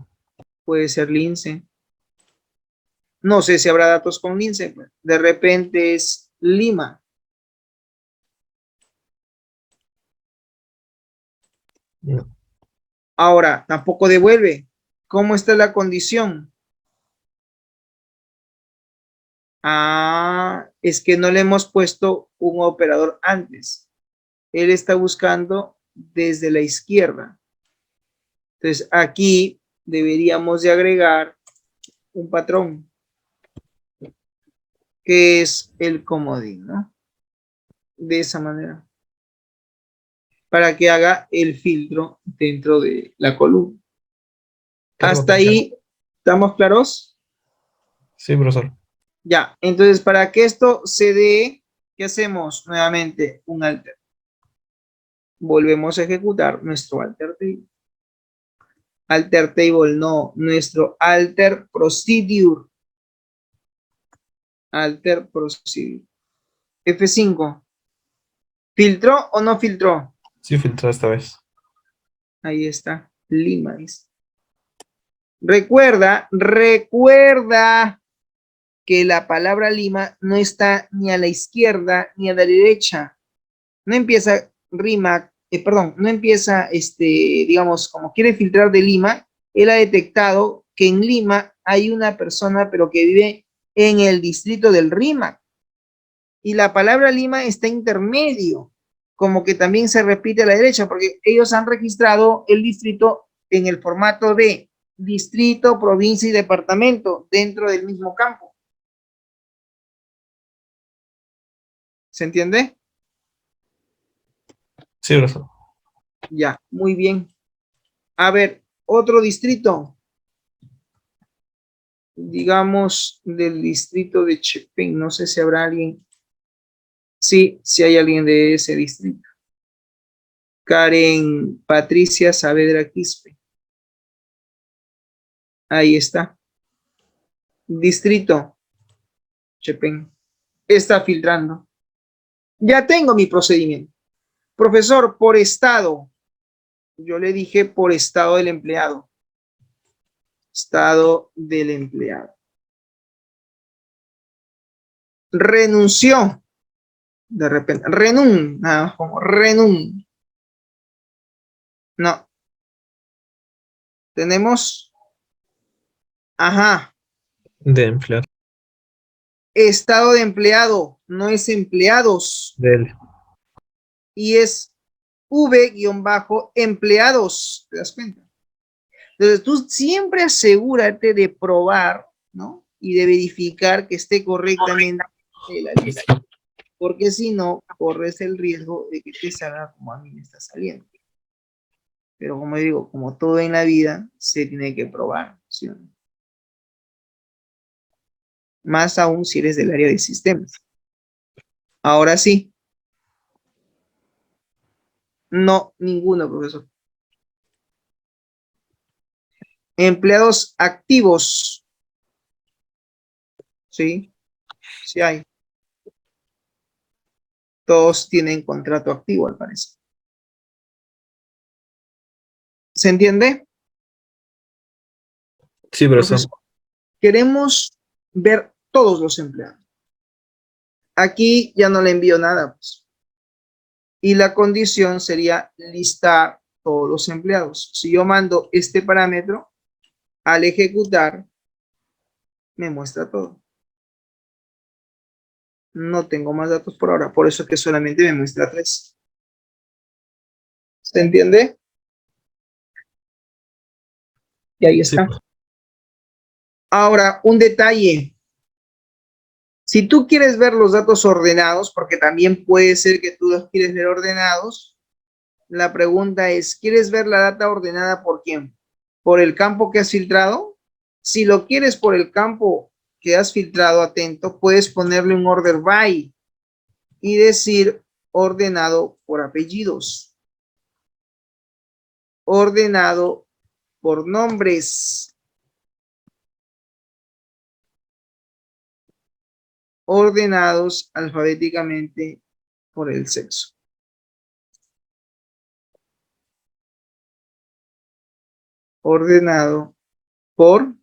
Puede ser Lince. No sé si habrá datos con Lince. De repente es Lima. no. Ahora, tampoco devuelve. ¿Cómo está la condición? Ah, es que no le hemos puesto un operador antes. Él está buscando desde la izquierda. Entonces, aquí deberíamos de agregar un patrón, que es el comodín, ¿no? De esa manera. Para que haga el filtro dentro de la columna. Hasta ahí, ¿estamos claros? Sí, profesor. Ya, entonces para que esto se dé, ¿qué hacemos? Nuevamente, un alter. Volvemos a ejecutar nuestro alter table. Alter table, no, nuestro alter procedure. Alter procedure. F5. ¿Filtró o no filtró? Sí, filtró esta vez. Ahí está. Lima dice. Recuerda que la palabra Lima no está ni a la izquierda ni a la derecha. No empieza no empieza, digamos, como quiere filtrar de Lima, él ha detectado que en Lima hay una persona, pero que vive en el distrito del Rímac. Y la palabra Lima está intermedio, como que también se repite a la derecha, porque ellos han registrado el distrito en el formato de distrito, provincia y departamento dentro del mismo campo. ¿Se entiende? Sí, profesor. Ya, muy bien. A ver, otro distrito, digamos, del distrito de Chepén. No sé si habrá alguien. Sí, si hay alguien de ese distrito. Karen Patricia Saavedra Quispe. Ahí está. Distrito Chepén. Está filtrando. Ya tengo mi procedimiento. Profesor, por estado. Yo le dije por estado del empleado. Estado del empleado. Renunció. De repente, renun, nada más como renun. No. Tenemos, ajá, De emplear. estado de empleado, no es empleados. Del. Y es V-empleados. ¿Te das cuenta? Entonces, tú siempre asegúrate de probar, ¿no? Y de verificar que esté correctamente la lista. Porque si no, corres el riesgo de que te salga como a mí me está saliendo. Pero como digo, como todo en la vida, se tiene que probar, ¿sí o no? Más aún si eres del área de sistemas. Ahora sí. No, ninguno, profesor. Empleados activos. ¿Sí? Sí hay. Todos tienen contrato activo, al parecer. ¿Se entiende? Sí, profesor. Profesor, queremos ver todos los empleados. Aquí ya no le envío nada, pues. Y la condición sería listar todos los empleados. Si yo mando este parámetro, al ejecutar, me muestra todo. No tengo más datos por ahora, por eso es que solamente me muestra 3. ¿Se entiende? Y ahí Sí, está. Ahora, un detalle. Si tú quieres ver los datos ordenados, porque también puede ser que tú los quieres ver ordenados, la pregunta es, ¿quieres ver la data ordenada por quién? ¿Por el campo que has filtrado? Si lo quieres por el campo que has filtrado, atento, puedes ponerle un order by y decir ordenado por apellidos, ordenado por nombres, ordenados alfabéticamente por el sexo. Ordenado por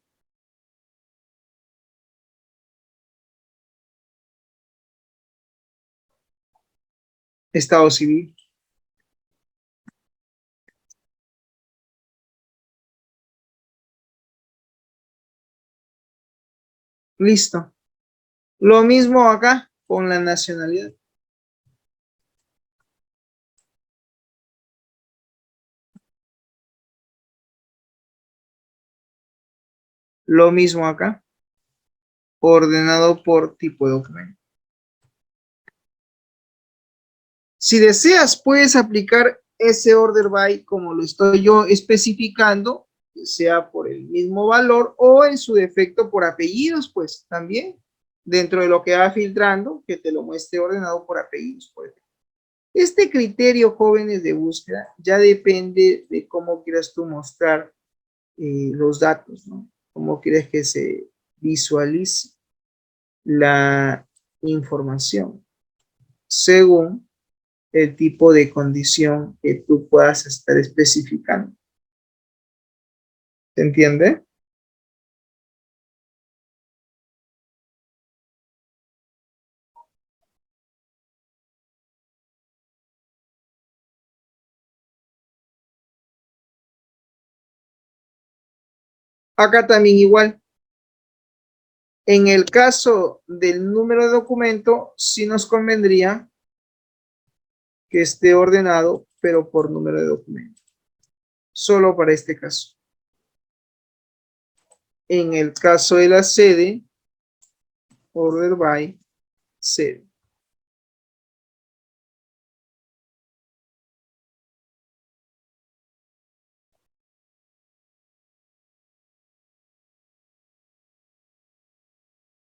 estado civil. Listo. Lo mismo acá con la nacionalidad. Lo mismo acá. Ordenado por tipo de documento. Si deseas, puedes aplicar ese order by como lo estoy yo especificando, sea por el mismo valor o en su defecto por apellidos, pues también dentro de lo que va filtrando, que te lo muestre ordenado por apellidos, por ejemplo. Este criterio, jóvenes de búsqueda, ya depende de cómo quieras tú mostrar los datos, ¿no? Cómo quieres que se visualice la información según el tipo de condición que tú puedas estar especificando. ¿Se entiende? Acá también igual. En el caso del número de documento, sí nos convendría que esté ordenado, pero por número de documento. Solo para este caso. En el caso de la sede, order by sede.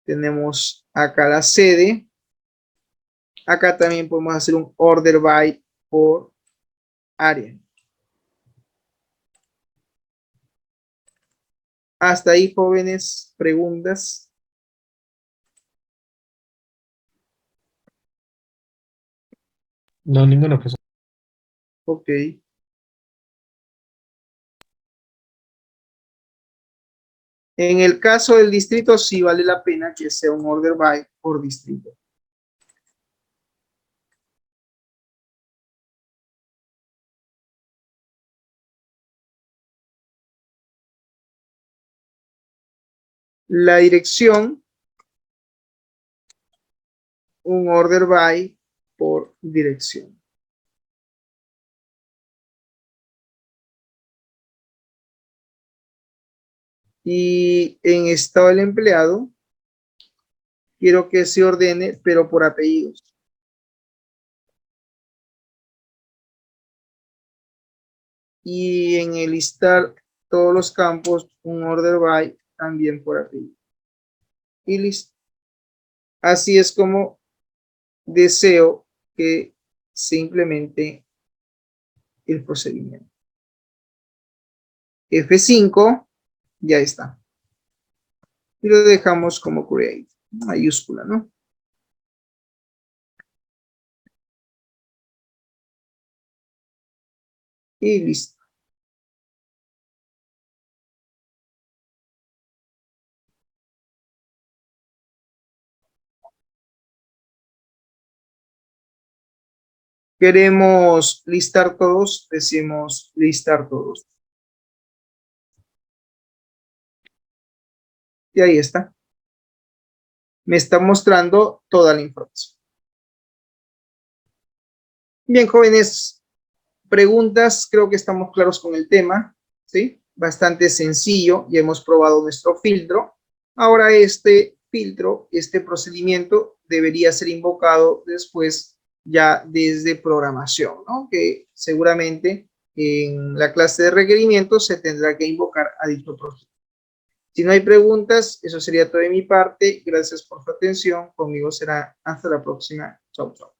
Tenemos acá la sede. Acá también podemos hacer un order by por área. Hasta ahí, jóvenes, preguntas. No, ninguna, profesor. Ok. En el caso del distrito, sí vale la pena que sea un order by por distrito. la dirección, un order by por dirección. Y en estado del empleado, quiero que se ordene, pero por apellidos. Y en el listar todos los campos, un order by también por apellido. Y listo. Así es como deseo que se implemente el procedimiento. F5, ya está. Y lo dejamos como create, mayúscula, ¿no? Y listo. Queremos listar todos, decimos listar todos. Y ahí está. Me está mostrando toda la información. Bien, jóvenes, preguntas, creo que estamos claros con el tema, ¿sí? Bastante sencillo, ya hemos probado nuestro filtro. Ahora este filtro, este procedimiento debería ser invocado después ya desde programación, ¿no? Que seguramente en la clase de requerimientos se tendrá que invocar a dicho procedimiento. Si no hay preguntas, eso sería todo de mi parte. Gracias por su atención. Conmigo será hasta la próxima. Chau, chau.